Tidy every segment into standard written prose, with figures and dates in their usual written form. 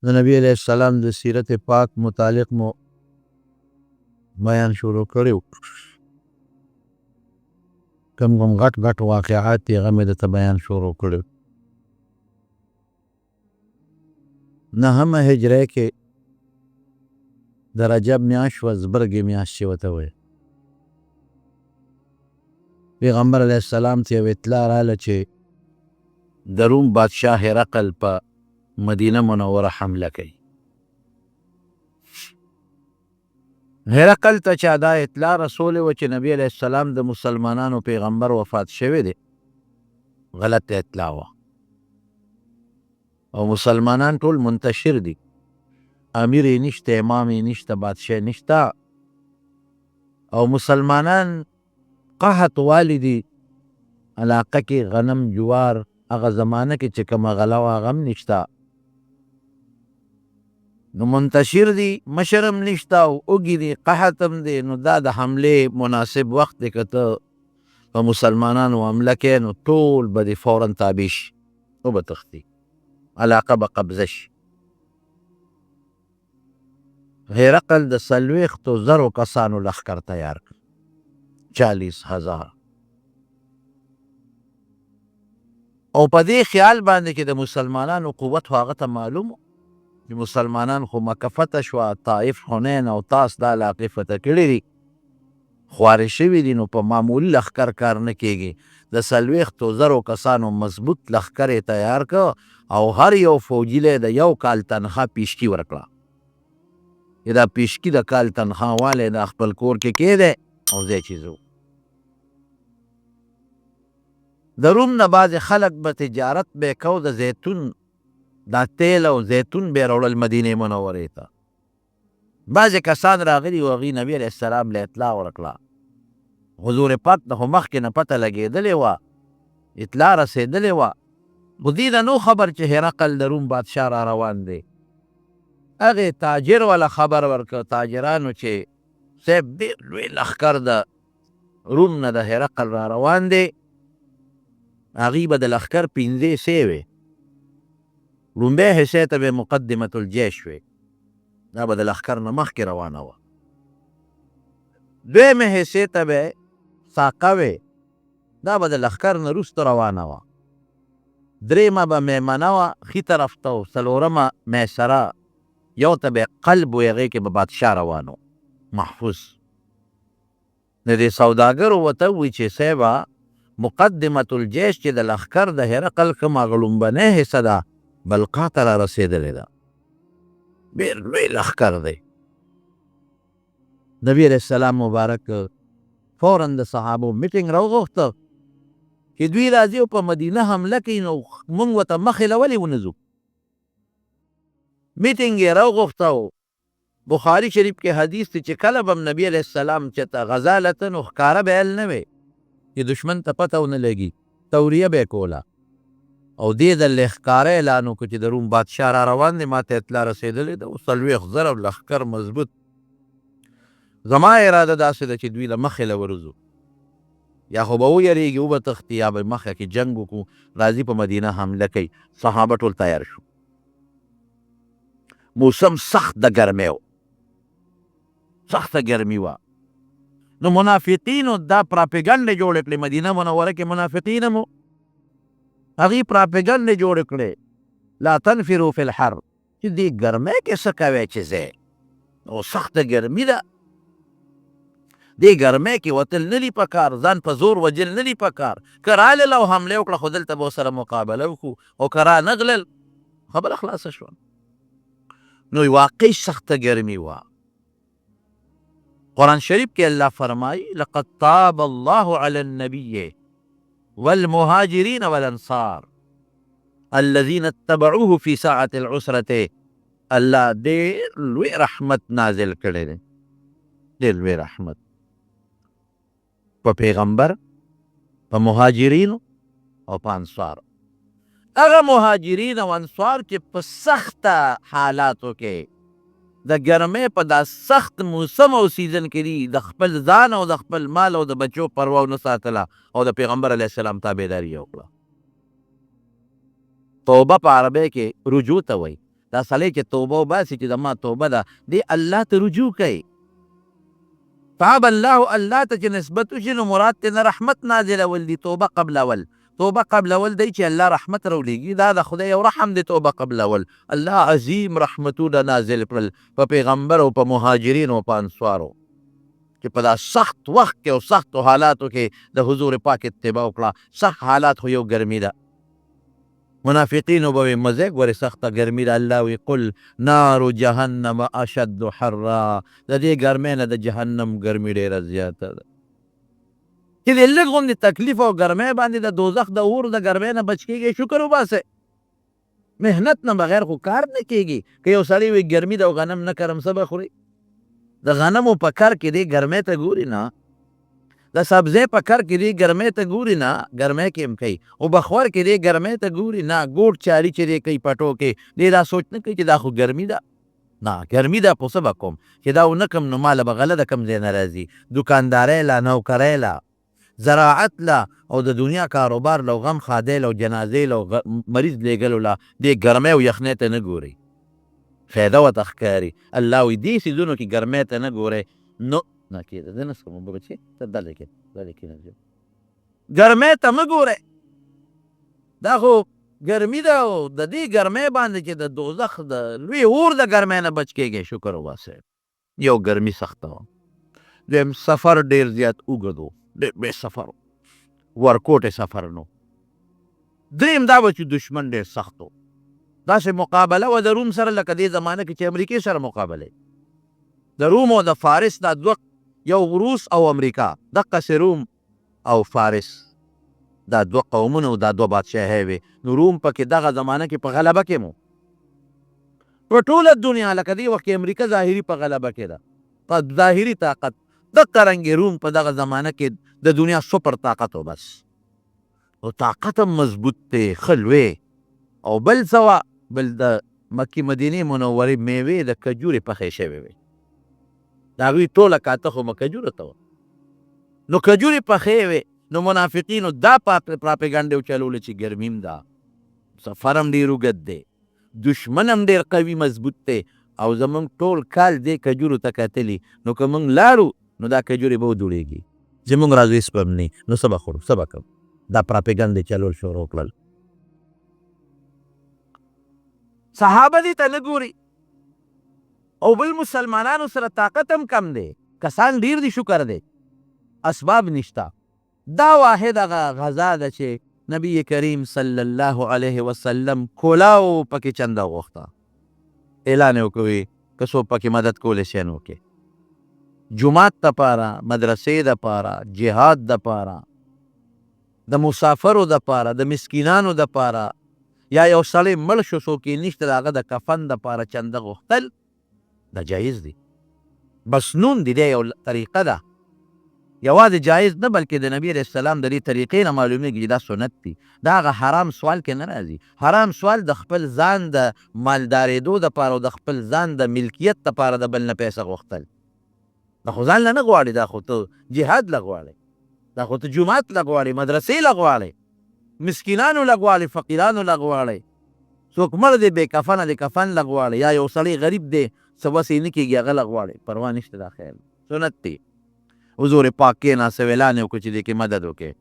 د نبی علیہ السلام د سیرت پاک متعلق مو بیان شروع کړی. کم غټ غټ واقعات دي هغه مې درته بیان شروع کړی. 9 هجرې کې د رجب میاشت وه، زبرګې میاشت چې ورته وایي. پیغمبر علیه السلام ته یو اطلاع راغله چې د روم بادشاه هرقل په مدینه منوره حمله کوي. هرقل ته چا دا اطلاع رسولې وه چې نبی علیه السلام د مسلمانانو پیغمبر وفات شوی دی، غلط اطلاع وه او مسلمانان ټول منتشر دي، امیر یې نشته، امام یې نشته، بادشاه نشته، او مسلمانان قحط والی دي، علاقه کې غنم جوار هغه زمانه کې چې کومه غله وه هغه هم نشته، نو منتشر دي، مشر هم نشته او اوږي دي، قحط هم دی. نو دا د حملې مناسب وخت دی، که ته په مسلمانانو حمله کوې نو ټول به دې فورا تابع شي او به تښتي، علاقه به قبضه شي. هرقل د 40,000 کسانو لښکر تیار کړ، 40,000. او په دې خیال باندې چې د مسلمانانو قوت خو هغه ته معلوم و چې مسلمانان خو مکه فتح شوه، طائف، حنین او طاس دا علاقې فتح کړي دي، خوارې شوي دي، نو په معمولي لښکر کار نه کېږي. د 40,000 کسانو مضبوط لښکر یې تیار کړ او هر یو فوجي له د 1 کال تنخوا پیشکي ورکړه. دا پیشکي د کال تنخوا والی دا خپل کور کې کېدی او ځای چې ځو. د روم نه بعضې خلک به تجارت به یې کو، د زیتون دا تیل او زیتون به یې راوړل مدینې منورې ته. بعضې کسان راغلي و، هغوی نبي علیه السلام له اطلاع ورکړه. حضور پاک ته خو مخکې نه پته لګېدلې وه، اطلاع رسېدلې وه، خو دې ته نو خبر چې هرقل د روم بادشاه را روان دی. هغې تاجر والا خبر ورکړ تاجرانو چې صاحب ډېر لوی لښکر د روم نه د هرقل را روان دی. هغوی به د لښکر 5 حصې وې. لومبۍ حصې ته به مقدمة الجیش وې، دا به د لښکر نه مخکې روانه وه. دویمې حصې ته به ساقه وې، دا به د لښکر نه وروسته روانه وه. درېیمه به میمنه وه ښي طرف ته، او څلورمه میسره، یو ته به قلب وې، هغې کې به بادشاه روان و محفوظ. د دې سوداګرو ورته ووایي چې صاحبه مقدمة الجیش چې د لښکر د هرقل کوم هغه لومبنۍ حصه ده بلقا ته را رسېدلې ده، ډېر لوی لښکر دی. نبي علیه السلام مبارک فورا د صحابو میټینګ راوغوښته چې دوی راځي او په مدینه حمله کوي، نو موږ ورته مخې له ولې ونه ځو. میټینګ یې راوغوښته. بخاري شریف کې حدیث دی چې کله به نبي علیه السلام چېرته غزا لته نو ښکاره به یې نه وی چې دشمن ته پته ونه لګي، توریه به یې کوله. او دې ځل یې ښکاره اعلان وکړو چې د روم بادشاه را روان دی، ما ته اطلاع رسېدلې ده، 40,000 لښکر مضبوط. زما اراده داسې ده چې دوی له مخې له ورځو، یا خو به ویرېږي او به تښتي، یا به مخه کې جنګ وکړو، راځي په مدینه حمله کوي. صحابه ټول تیار شو. موسم سخت د ګرمۍ و، سخته ګرمي وه. نو منافقینو دا پراپیګنډې جوړې کړې، مدینه منوره کې منافقین هم هغوی پراپیګنډې جوړې کړې، لا تنفروا فی الحر، چې دې ګرمۍ کې څه کوئ چې ځئ، او سخته ګرمي ده، دې ګرمۍ کې وتل نه دي پکار، ځان په زور وجل نه دي پکار. که رالل او حمله وکړه خو دلته به ورسره مقابله وکړو، او که رانغلل خبره خلاصه شوه. نو واقعي سخته ګرمي وه. قرآن شریف کې الله فرمایي لقد تاب الله علی النبی والمهاجرین والانصار الذین اتبعوه فی ساعة العسرة. الله ډېر لوی رحمت نازل کړی دی، ډېر لوی رحمت په پیغمبر، په مهاجرینو او په انصار. هغه مهاجرین او انصار چې په سخته حالاتو کې د ګرمۍ په دا سخت موسم او سیزن کې دي، د خپل ځان او د خپل مال او د بچو پروا ونه ساتله او د پیغمبر علیه السلام تابعداري یې وکړه. توبه په عربی کې رجوع ته وایي. دا سړی چې توبه وباسي چې زما توبه ده دې الله ته رجوع کوي. فاب الله الله ته چې نسبت وشي نو مراد ترې نه رحمت نازلول دي، توبه قبلول. توبه قبلول دی چې الله رحمت راولېږي، دا د خدای یو رحم دی. توبه قبلول الله عظیم رحمتونه نازل کړل په پیغمبر او په مهاجرینو او په انصارو چې په دا سخت وخت کې او سختو حالاتو کې د حضور پاک اتباع وکړه. سخت حالات خو یو ګرمي ده، منافقینو به وي مزه ګورې سخته ګرمي ده. الله وی قل نار جهنم اشد حرا، د دې ګرمۍ نه د جهنم ګرمي ډېره زیاته ده. چې د لږ غوندې تکلیف او ګرمۍ باندې د دوزخ د اور د ګرمۍ نه بچ کېږي، شکر وباسئ. محنت نه بغیر خو کار نه کېږي. که یو سړی وي ګرمي ده او غنم نه کرم څه به خوري؟ د غنمو په کر کې دی ګرمۍ ته ګوري نه، د سبزۍ په کر کې دی ګرمۍ ته ګوري نه، ګرمۍ کې هم کوي. او بخور کې دی ګرمۍ ته ګوري نه، ګوټ چاري چې دی کوي پټو کې دی دا سوچ نه کوي چې دا خو ګرمي ده. نه ګرمي ده په څه به کوم چې دا ونه کم نو ماله به غله د کم ځای نه راځي. دوکاندارۍ له، نوکرۍ له، زراعت له او د دنیا کاروبار له، غم خادۍ له، جنازې له، مریض لیږلو له، دې ګرمۍ او یخنۍ ته نه ګورئ، فایده ورته ښکاري. الله وایي دې څیزونو کې ګرمۍ ته نه ګورئ نو نه کېده. زه نه څښم بچې، ته دلې کښېنه، ګرمۍ ته مه ګورئ. دا خو ګرمي ده او د دې ګرمۍ باندې چې د دوزخ د لوی اور د ګرمۍ نه بچ کېږئ، شکر وباسئ. یو ګرمي سخته وه. دویم سفر ډېر زیات اوږد و، ډېر بې سفر و، ورکوټی سفر نو. دریم دا به چې دشمن ډېر سخت و. داسې مقابله وه د روم سره لکه دې زمانه کې چې امریکې سره مقابله، د روم او د فارس دا دوه، یو روس او امریکا، دقسې روم او فارس دا دوه قومونه او دا دوه بادشاهۍ وې. نو روم پکې دغه زمانه کې په غلبه کې مو په ټوله دنیا، لکه دې وخت کې امریکا ظاهري په غلبه کې ده، په ظاهري طاقت. دغه رنګې روم په دغه زمانه کې د دنیا سپر طاقت و بس، او طاقت هم مضبوط دی، ښه لوی. او بل څه وه، بل د مکې مدینې منورې میوې د کجورې پخې شوې وې. د هغوی ټوله کاته خو کجورو ته وه. نو کجورې پخې وې، نو منافقینو دا پراپیګنډې وچلوله چې ګرمي هم ده، سفر هم ډېر اوږد دی، دشمن هم ډېر قوي مضبوط دی، او زمونږ ټول کال دې کجورو ته کتلي. نو که موږ لاړو نو دا کجورې به ودوړېږي، زمونږ راځو هېڅ به هم نه وي، نو څه به خورو، څه به کوو؟ دا پراپیګنډې چلول شروع کړل. صحابه دې ته نه ګوري، او بل مسلمانانو سره طاقت هم کم دی، کسان ډېر دي، شکر دی، اسباب نشته. دا واحد هغه غذا ده چې نبی کریم صلی الله علیه وسلم کولاو پکې چنده غوښته، اعلان یې وکړی که څوک پکې مدد کولی شي نو وکړي. جومات دپاره، مدرسې دپاره، جهاد دپاره، د مسافرو دپاره، د مسکینانو دپاره، یا یو سړی مړ شو څوک یې نشته د هغه د کفن دپاره چنده غوښتل، دا جایز دی، مسنون دی، دی یو طریقه ده. یوازې جایز نه بلکې د نبی علیه السلام د دې طریقې نه معلومیږي چې دا سنت دی. دا هغه حرام سوال کې نه راځي. حرام سوال د خپل ځان د مالدارېدو دپاره او د خپل ځان د ملکیت دپاره د بل نه پیسه غوښتل، دا خو ځان له نه غواړي، دا خو ته جهاد له غواړې، دا خو ته جومات له غواړې، مدرسې له غواړې، مسکینانو له غواړې، فقیرانو له غواړې. څوک مړ دی بې کفنه دی، کفن له غواړې، یا یو سړی غریب دی څه وس یې نه کېږي هغه له غواړې، پروا نشته، دا خیر سنت دی. حضور پاک کېناسته اعلان یې وکړو چې دې کې مدد وکړي.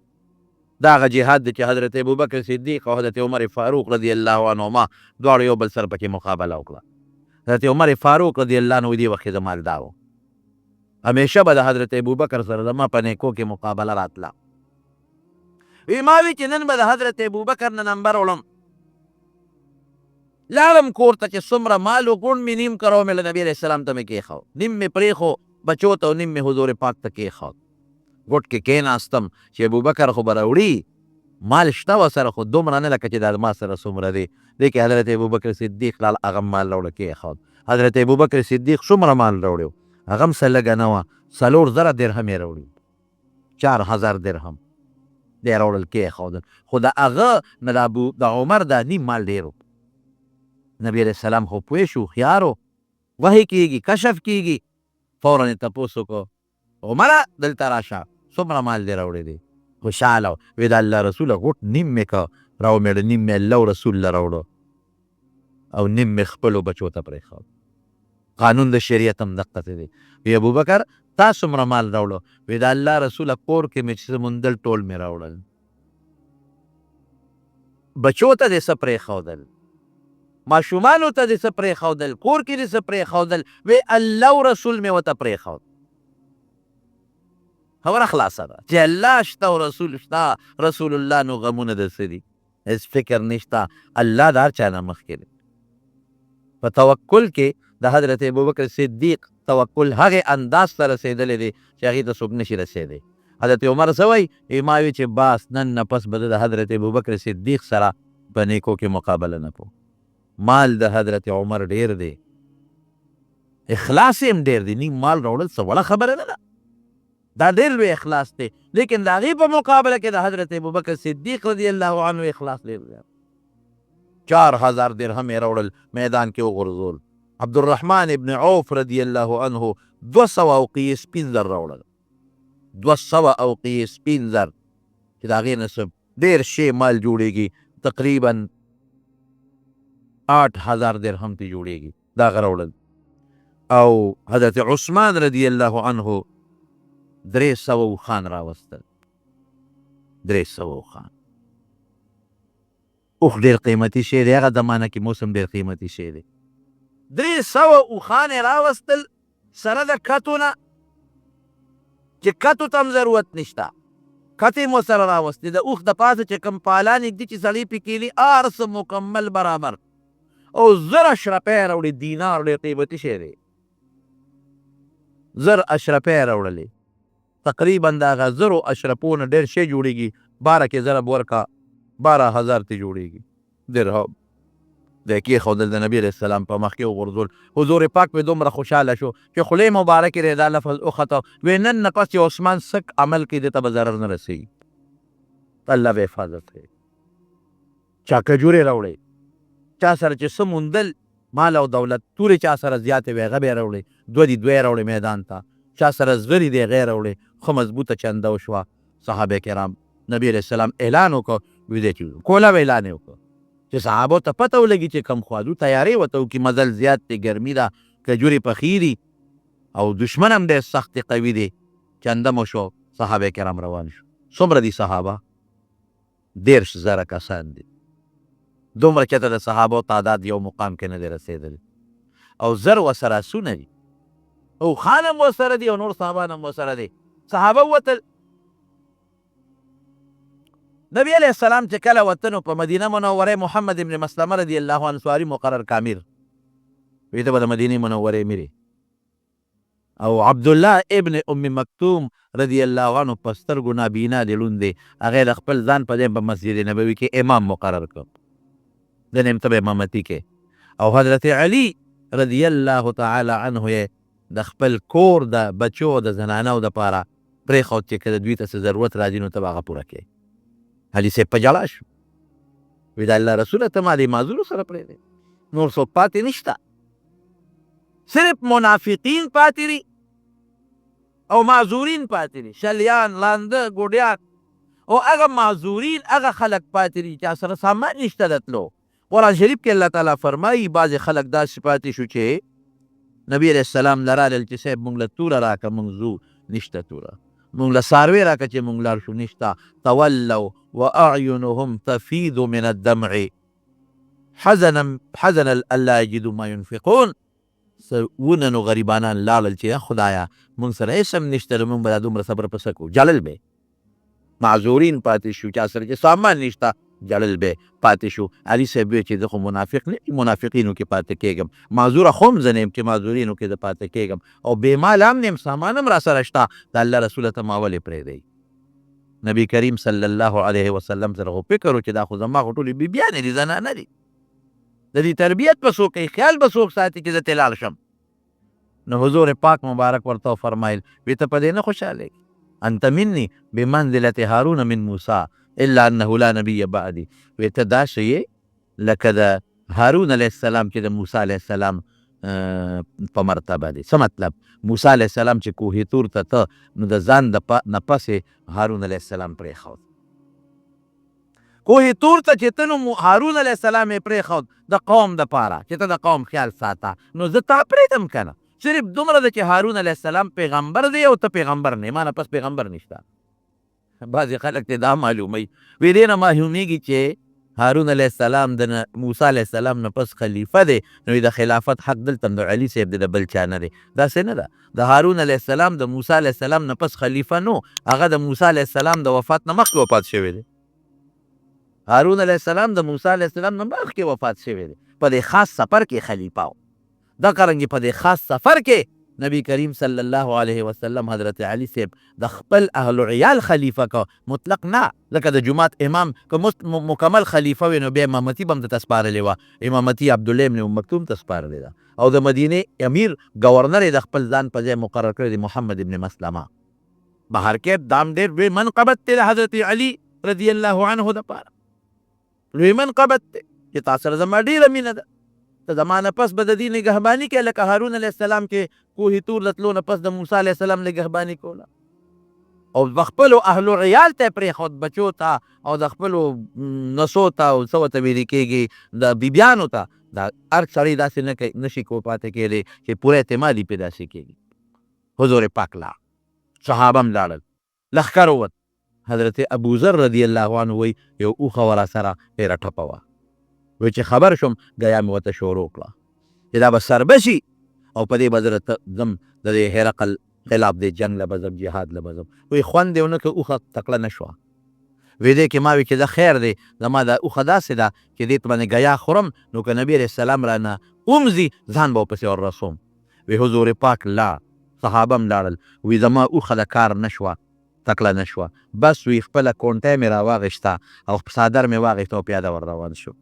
دا هغه جهاد دی چې حضرت ابوبکر صدیق او حضرت عمر فاروق رضی الله عنهما دواړو یو بل سره پکې مقابله وکړه. حضرت عمر فاروق رضی الله عنه دې وخت یې مالدار و، همیشه به د حضرت ابوبکر سره زما په نیکو کې مقابله راتله. وی ما وی چې نن به د حضرت ابوبکر نه نمبر وړم، لاړم کور ته چې څومره مال و ګوڼ مې نیم کرو مې له نبي علیه السلام ته مې کېښو، نیم مې پرېښو بچو ته او نیم مې حضور پاک ته کېښود. ګوټ کې کېناستم چې ابوبکر خو به راوړي، مال شته ورسره خو دومره نه لکه چې دا ما سره څومره دی. دې کې حضرت ابوبکر صدیق لاړ هغه مال راوړه کېښود. حضرت ابوبکر صدیق څومره مال راوړی و؟ هغه هم څه لږه نه وه، 4,000 درهم یې راوړي، 4,000 درهم دی راوړل کېښودل. خو د هغه نه د عمر دا نیم مال ډېر و. نبي علیه السلام خو پوه شو، هوښیار و، وحی کېږي، کشف کېږي، فوراً یې تپوس وکړو عمره دلته راشه، څومره مال دې راوړی دی؟ خوشحاله و، وی د الله رسوله غوټ نیم مې که راومېړه، نیم مې الله رسول له راوړو. او نیم مې خپلو بچو ته پرېښود. قانون د شریعت هم دقسې دی. وی ابوبکر تا څومره مال راوړو؟ وی د الله رسوله کور کې مې چې موندل ټول مې راوړل. بچو ته دې څه پرېښودل؟ ماشومانو ته دې څه پرېښودل؟ کور کې دې څه پرېښودل؟ وی الله او رسول مې ورته پرېښود. خبره خلاصه ده چې الله شته او رسول شته، رسول الله نو غمونه د څه دي؟ هېڅ فکر نشته. الله د هر چا نه مخکې دی. په توکل کې د حضرت ابوبکر صدیق توکل هغې انداز ته رسېدلی دی چې هغې ته څوک نشي رسېدی. حضرت عمر څه وایي؟ ما وی چې باس نن نه پس به د حضرت ابوبکر صدیق سره په نیکو کې مقابله نه کوو. مال د حضرت عمر ډیر دی، اخلاص یې هم ډیر دی. نیم مال راوړل څه وړه خبره نه ده، دا ډیر لوی اخلاص دی. لیکن د هغې په مقابله کې د حضرت ابوبکر صدیق رضی الله عنه اخلاص ډیر دی. 4000 درهم یې راوړل، میدان کې وغورځول. عبدالرحمن ابن عوف رضی الله عنه 200 اوقیې سپین زر راوړل. 200 اوقیې سپین زر چې د هغې نه ډېر شی مال جوړېږي، تقریبا 8000 درهم ته جوړېږي، دا هغه راوړل. او حضرت عثمان رضی الله عنه 300 اوښان راوستل. 300 اوښان. اوښ ډېر قیمتي شی دی، هغه زمانه کې موسم ډېر قیمتي شی دی. 300 اوښان یې راوستل سره د کتو نه، چې کتو ته هم ضرورت نشته. کتې مو سره راوستې، د اوښ د پاسه چې کوم پالان دي چې سړی پې کېلي هر څه مکمل برابر. او 1000 اشرفۍ یې راوړې، دینار ډېر قیمتي شی دی. 1000 اشرفۍ یې راوړلې. تقریبا د هغه 1000 اشرفو نه ډېر شی جوړېږي. 12 کې ضرب ورکړه 12000 ته جوړېږي درهم. د کېښودل د نبي علیه السلام په مخ کې وغورځول. حضور پاک پې دومره خوشحاله شو چې خولې مبارکې دی دا لفظ وخته. وی نن نه پس چې عثمان سک عمل کوي دې ته به ضرر نه رسېږي، الله به حفاظت کوي. چا کجورې راوړې، چا سره چې څه موندل مال او دولت، تورې چا سره زیاتې وې هغه به یې راوړې. 2 دي 2 یې راوړې میدان ته. چا سره زغرې دی هغه یې راوړې. ښه مضبوطه چنده وشوه. صحابه کرام نبي علیه السلام اعلان وکړ، وی دی چې کوله به اعلان یې وکړ چې صحابو ته پته ولګي چې کم خوادو تیارې ورته وکړي. مزل زیات دی، ګرمي ده، کجورې پخې دي او دشمن هم دی سخت قوي دی. چنده مو شو، صحابه کرام روان شو. څومره دي صحابه؟ 13000 کسان دي. دومره چېرته د صحابو تعداد یو مقام کې نه دی رسېدلی. او 1000 ورسره آسونه دي، اوښان هم ورسره دي او نور صحابان هم ورسره دي. صحابه ووتل. نبی علیه السلام چې کله وته نو په مدینه منوره محمد ابن مسلمه رضی الله عنه سواري مقرر کامیر وی ته به د مدینې منورې میرې. او عبدالله ابن ام مکتوم رضی الله عنه په سترګو نابینا دی، لوند دی، هغې د خپل ځان په ځای په مسجد نبوي کې امام مقرر کړ، د نیم ته به امامتي کې. او حضرت علي رضی الله تعالی عنه یې د خپل کور د بچو د زنانو دپاره پرېښود چې که د دوی ته څه ضرورت راځي نو ته به هغه پوره کوې. علي صاحب په ژړا شو، وی د الله رسوله ته ما دې معذورو سره پرېږدې، نور څوک پاتې نشته، صرف منافقین پاتې دي او معذورین پاتې دي، شلیان، لانده، ګوډیان او هغه معذورین هغه خلک پاتې دي چې سره سامان نشته د تلو. قرآن شریف کې الله تعالی فرمایي بعضې خلک داسې پاتې شو چې نبی علیه السلام لرالل چې صاحب مونږ له توره راکړه، مونږ ځو، نشته توره، مونږ له څاروی راکړه چې مونږ لاړ شو، نشته. تولوا واعینهم تفیض من الدمع حزنا الا یجدوا ما ينفقون. ونه نو غریبانان لاړل چې خدایا مونږ سره هېڅ هم نشته، مونږ به دا دومره صبر په څه کوو؟ جړل به. معذورین پاتې شو، چا سره چې سامان نشته جړل به پاتې شو. علي صاحب وی چې زه خو منافق نه منافقینو کې پاتې کېږم، معذوره خو هم زه نه یم چې معذورینو کې زه پاتې کېږم، او بې ماله هم نه یم، سامان هم را سره شته، د الله رسوله ته ما ولې پرېږدئ؟ نبي کریم صلی الله علیه وسلم سره خو فکر و چې دا خو زما خو ټولې بیبیانې دي، زنانه دي، د دې تربیت به څوک کوي، خیال به څوک ساتي چې زه ترې لاړ شم؟ نو حضور پاک مبارک ورته وفرمایل وی ته په دې نه خوشحالېږي؟ انت مني بمنزلة هارون من موسی الا انه لا نبي بعدي. وی ته داسې یې لکه د هارون علیه السلام چې د موسی علیه السلام په مرتبه دی. څه مطلب؟ موسی علیه السلام چې کوهي تور ته ته نو د ځان نه پسې هارون علیه السلام پرېښود. کوه تور ته چې ته نو هارون علیه السلام یې پرېښود د قوم دپاره چې ته د قوم خیال ساته، نو زه تا پرېږدم که نه. صرف دومره ده چې هارون علیه السلام پیغمبر دی او ته پیغمبر نه، ما نه پس پیغمبر نشته. بعضې خلک ته دا معلوموي، وی دې نه معلومېږي چې هارون علیه السلام د موسی علیه السلام نه پس خلیفه دی، نو د خلافت حق دلته د علي صاحب دی، د بل چا نه دی. داسې نه ده. د هارون علیه السلام د موسی علیه السلام نه پس خلیفه نو، هغه د موسی علیه السلام د وفات نه مخکې وفات شوی دی. هارون علیه السلام د موسی علیه السلام نه مخکې وفات شوی دی، په دې خاص سفر کې خلیفه و. دا قرنګې په دې خاص سفر کې نبی کریم صلی الله علیه وسلم حضرت علی صاحب د خپل اهل و عیال خلیفه که مطلق نه، لکه د جماعت امام که مکمل خلیفه وي نو بیا امامتي به هم ته سپارلې وه، امامتي عبدالله ابن ام مکتوم ته سپارلې ده، او د مدینې امیر ګورنر یې د خپل ځان په ځای مقرر کړی دی محمد ابن مسلمه. بهر کې دام ډېر لوی منقبت دی د حضرت علي رضی الله عنه دپاره، لوی منقبت دی چې تا سره زما ډېره مینه ده. ته زما نه پس به د دې نګهباني کوې لکه هارون علیه السلام کې کوه تور له تلو نه پس د موسی علیه السلام نګهباني کوله، او د خپلو اهلو عیال ته یې پرېښود، بچو ته او د خپلو نسو ته او څه ورته ویلې کېږي د بیبیانو ته. دا هر سړی داسې نشي پاتې کېدی چې پوره اعتماد یې پرې داسې کېږي. حضور پاک لاړ، صحابه هم لاړل، لښکر ووت. حضرت ابوذر رضی الله عنه وایي یو اوښه ورا سره ډېره ټپه وه، وی چې خبر شوم ګیا مې ورته شروع کړه چې دا به سربه شي او په دې به زه ځم د دې هرقل خلاف دې جنګ له به ځم، جهاد له به ځم. وی خوند یې ونه کړ، اوښه تکړه نه شوه. وی دې کې ما وی چې دا خیر دی، زما دا اوښه داسې ده چې دې ته باندې ګیا خورم، نو که نبي علیه السلام رانه ومځي ځان به ورپسې وررسوم. وی حضور پاک لا صحابه هم لاړل، وی زما اوښه د کار نه شوه، تکړه نه شوه. بس وی خپله کونټۍ مې راواغېسته او څادر مې واغېسته او پیاده ور روان شو.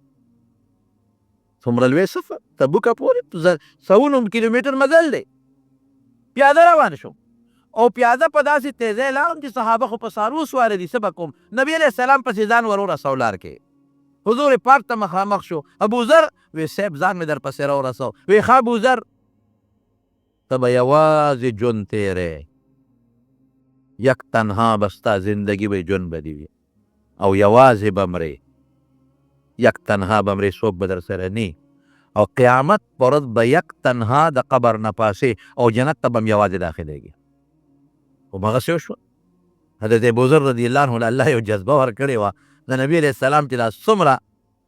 څومره لوی سفر، تبوکه پورې سوونو کیلومیټر مزل دی، پیاده روان شوم. او پیاده په داسې تیزۍ لاړم چې صحابه خو په څاروو سواره دي، څه به کوم. نبي علیه السلام پسې ځان ور ورسو لار کې، حضور پاک ته مخامخ شو. ابوذر وی صاحب ځان مې در پسې راورسو. وی ښه ابوذر ته به یوازې ژوند تېری، یک تنها به ستا زندګي به ژوند به دي وي او یوازې به مرې، یک تنها به مرې، څوک به در سره نی، او قیامت په ورځ به یک تنها د قبر نه پاسې او جنت ته به هم یوازې داخلېږي. همغسې وشوه. حضرت ابوذر رضی الله عنه الله یو جذبه ورکړې وه د نبي علیه السلام چې دا څومره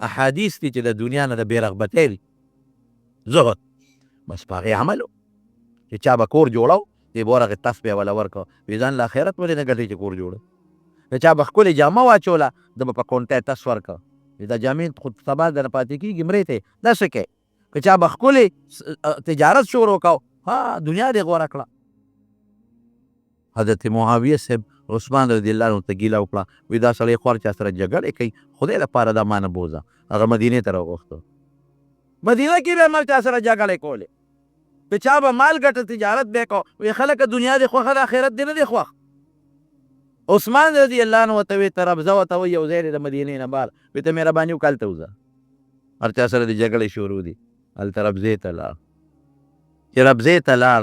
احادیث دي چې د دنیا نه د بې رغبتۍ دي، زهد، بس په هغې عمل و چې چا به کور جوړو دې به ورغې تف به یې وله ورکړه، وي ځان له آخرت ولې نه ګټې چې کور جوړه. که چا به ښکلې جامه واچوله ده به په کونټۍ تس ورکړه، دا جامې خو سبا درنه پاتې کېږي مرې ته داسې کوې. که چا به ښکلې تجارت شروع کو، ها دنیا دې غوره کړه. حضرت معاویه صاحب عثمان رضی الله عنه ته ګیله وکړه، وی دا سړی خو هر چا سره جګړې کوي، خدای لپاره دا ما نه بوځه. هغه مدینې ته راوغوښته، مدینه کې به هم چا سره جګړې کولې، که چا به مال ګټه تجارت به یې کو. وی خلکه دنیا دې خوښه ده، آخرت دې نه دی خوښ. عثمان رضی الله عنه ورته وی ته ربضه ورته وایي یو ځای دی د مدینې نه بهر، وی ته مهرباني وکړه هلته وځه، هر چا سره دې جګړې شروع دي. هلته ربضې ته لاړ، چې ربضې ته لاړ،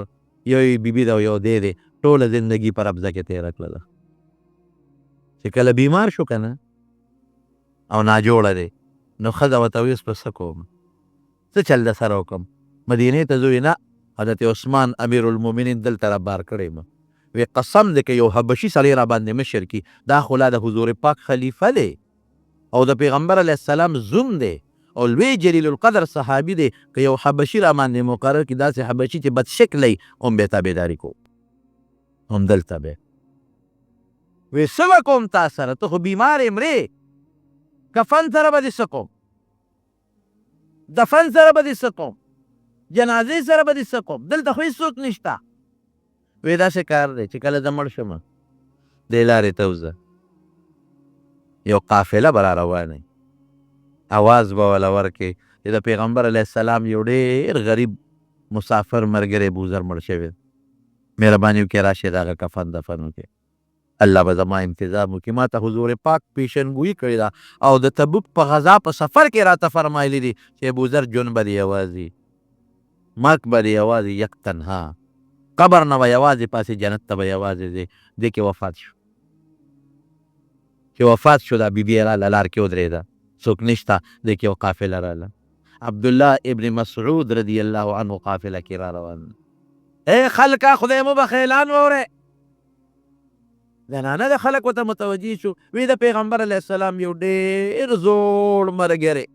یو یې بیبي ده او یو دی دی، ټوله زندګي په ربضه کې تېره کړله. چې کله بیمار شو که نه او ناجوړه دی، نو ښځه ورته وایي اوس به څه کوم، څه چل در سره وکړم. مدینې ته ځو؟ نه، حضرت عثمان امیر المؤمنین دلته را بار کړی م. وی قسم دی که یو حبشي سړی را باندې مشر کي، دا خو لا د حضور پاک خلیفه دی او د پیغمبر علیه السلام زوم دی او لوی جلیل القدر صحابي دی، که یو حبشي را باندې مقرر کي، داسې حبشي چې بد شکلی هم به یې تابعداري کو، هم دلته به وی څه به کوم تا سره، ته خو بیمار یې مرې، کفن سره به دې څه کوم، دفن سره به دې څه کوم، جنازې سره به دې څه کوم، دلته خو هېڅوک نشته. وی داسې کار دی چې کله زه مړ شم دې لارې ته وځه، یو قافله به را روانوي، اواز به وله ورکړې چې د پیغمبر علیه السلام یو ډېر غریب مسافر ملګری ابوذر مړ شوی، مهرباني وکړئ راشئ د هغه کفن دفن وکړئ، الله به زما انتظام وکړي. ما ته حضور پاک پیشنګویي کړې ده او د تبوک په غذا په سفر کې راته فرمایلی دي چې ابوذر ژوند به دې یوازې، مرګ به دې یوازې، یک تنها، قبر نه به یوازې پاسې، جنت ته به یوازې ځې. دې کې وفات شو. چې وفات شو دا بیبي یې راله لار کې ودرېده، څوک نشته، دی کې یو قافله راله. عبدالله ابن مسعود رضی الله عنه قافله کې را روان. ای خلکه خدای مو بخیر اعلان واورئ. زنانه د خلک ورته متوجه شو، وی د پیغمبر علیه السلام یو ډېر زوړ ملګری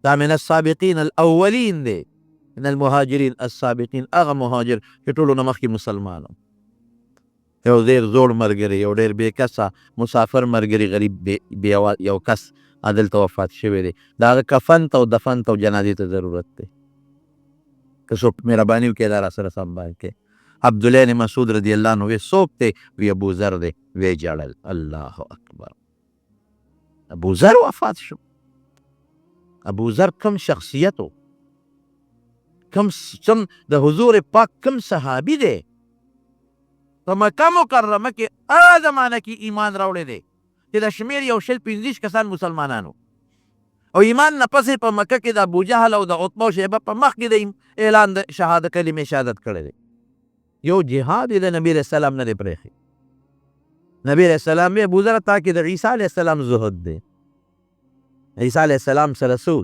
دا من السابقین الاولین دی، من المهاجرین السابقین، هغه مهاجر چې ټولو نه مخکې مسلمان و. یو ډېر زوړ ملګری، یو ډېر بې کسه مسافر ملګري، غریب یو کس دلته وفات شوی دی. د هغه کفن ته او دفن ته او جنازې ته ضرورت دی. که څوک مهرباني وکړي دا راسره سنبال کړي. عبدالله بن مسعود رضی الله عنه وی څوک دی؟ وی ابوذر دی. وی ژړل. الله اکبر. ابوذر وفات شو. ابوذر کم شخصیت و، کم د حضور پاک کم صحابي دی، په مکه مکرمه کې هغه زمانه کې ایمان راوړی دی چې د شمېر یو 25 کسان مسلمانانو، او ایمان نه پسې په مکه کې د ابوجهل او د عتبه او شیبه په مخ کې د اعلان د شهادت کلمې شهادت کړی دی. یو جهاد یې د نبي علیه السلام نه دی پرېښی. نبي علیه السلام یې ابوذر تا کې د عیسی علیه السلام زهد دی. عیسی علیه السلام سره څو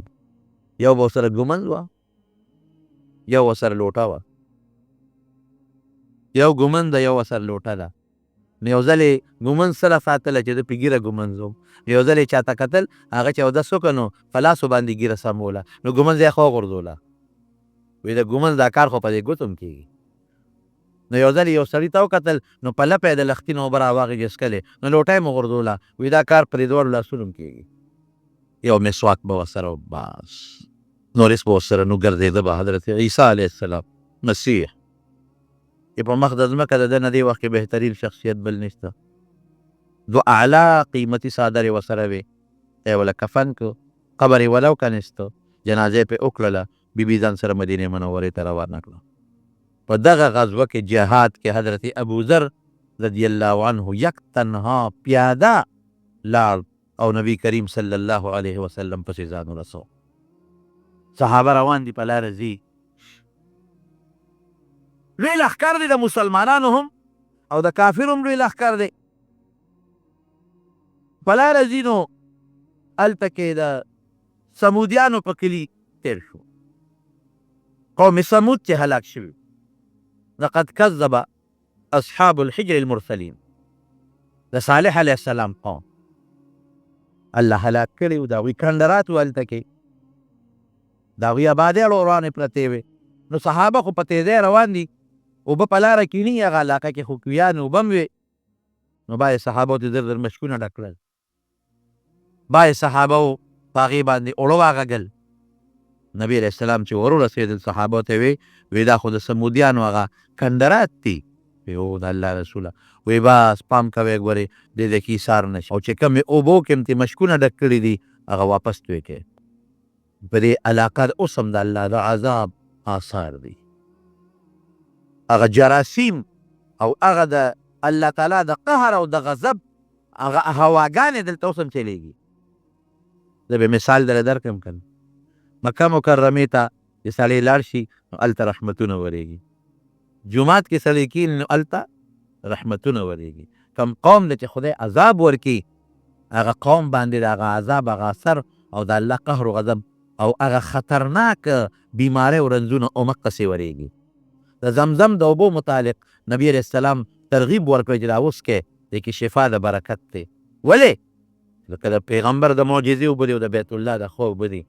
یو به ورسره ګمنځ وه، یو ورسره لوټه وه، یو ګمنځ ده، یو ورسره لوټه ده. نو یو ځل یې ګمنځ سره ساتله چې زه پې ږیره ګمنځ وم، یو ځل یې چاته کتل هغه چې اودس وکړه نو په لاسو باندې ږیره سموله، نو ګمنځ یې خوا غورځوله. وایي د ګمنځ دا کار خو په دې ګوتو هم کېږي. نو یو ځل یو سړي ته وکتل نو په لپه یې د لښتي نه اوبه راواغې جسکلې، نو لوټه یې مو غورځوله. وایي دا کار پرې دواړو لاسونو هم کېږي. یو مسواک به ورسره بس نور هېڅ به ورسره نو ګرځېده به حضرت عیسی علیه السلام مسیح چې په مخ د ځمکه د ده نه دې وخت کې بهترین شخصیت بل نشته. دو اعلی قیمتي څادرې ورسره وې، ته یې وله کفن کړو، قبر یې ولو کنېسته، جنازه یې پرې وکړله، بیبي ځان سره مدینې منورې ته روانه کړه. په دغه غزوه کې جهاد کې حضرت ابوذر رضی الله عنه یک تنها پیاده لاړ او نبی کریم صلی الله علیه وسلم پسې ځان ورسو. صحابه روان دي په لاره ځي، لوی لښکر دی د مسلمانانو هم او د کافر هم لوی لښکر دی. په لاره ځي نو هلته کې د سمودیانو په کلي تیر شو، قوم سمود چې هلاک شوي. لقد کذب اصحاب الحجر المرسلین، د صالح علیه السلام قوم الله هلاک کړي و. د هغوی کنډرات و هلته کې، د هغوی آبادۍ ورانې پرتې وې. نو صحابه خو په تیزۍ روان دي، اوبه په لاره کې ني، هغه علاقه کې خو کویان اوبه هم وې. نو بعضې صحابو ته زر زر مشکونه ډک کړل، بعضې صحابو په هغې باندې اوړه واغږل. نبي علیه السلام چې ور ورسېدل صحابو ته وی دا خو د سمودیانو هغه کنډرات دي. او د الله رسوله وی بس پام کوئ ګورې دې د کې ایثار نه شي، او چې کومې اوبو کې هم ترې مشکونه ډک کړي دي هغه واپس توی کړئ. په دې علاقه اوس هم د الله د عذاب آثار دي، هغه جراثیم او هغه د الله تعالی د قهر او د غضب هغه هواګانې دلته اوس هم چلیږي. زه به مثال دله درکړم که نه، مکه مکرمې ته چې سړی لاړ شي نو هلته رحمتونه ورېږي، جومات کې سړی کښېني نو هلته رحمتونه ورېږي. کم قوم دی چې خدای عذاب ورکړي هغه قوم باندې د هغه عذاب هغه اثر او د الله قهر و غضب او هغه خطرناک بیماری او رنځونه همقسې ورېږي. د زمزم د اوبو متعلق نبي علیه السلام ترغیب ورکړی چې دا اوس کې دې کې شفا د برکت دی. ولې؟ لکه د پیغمبر د معجزې اوبه دي او د بیت الله د ښو اوبه دي،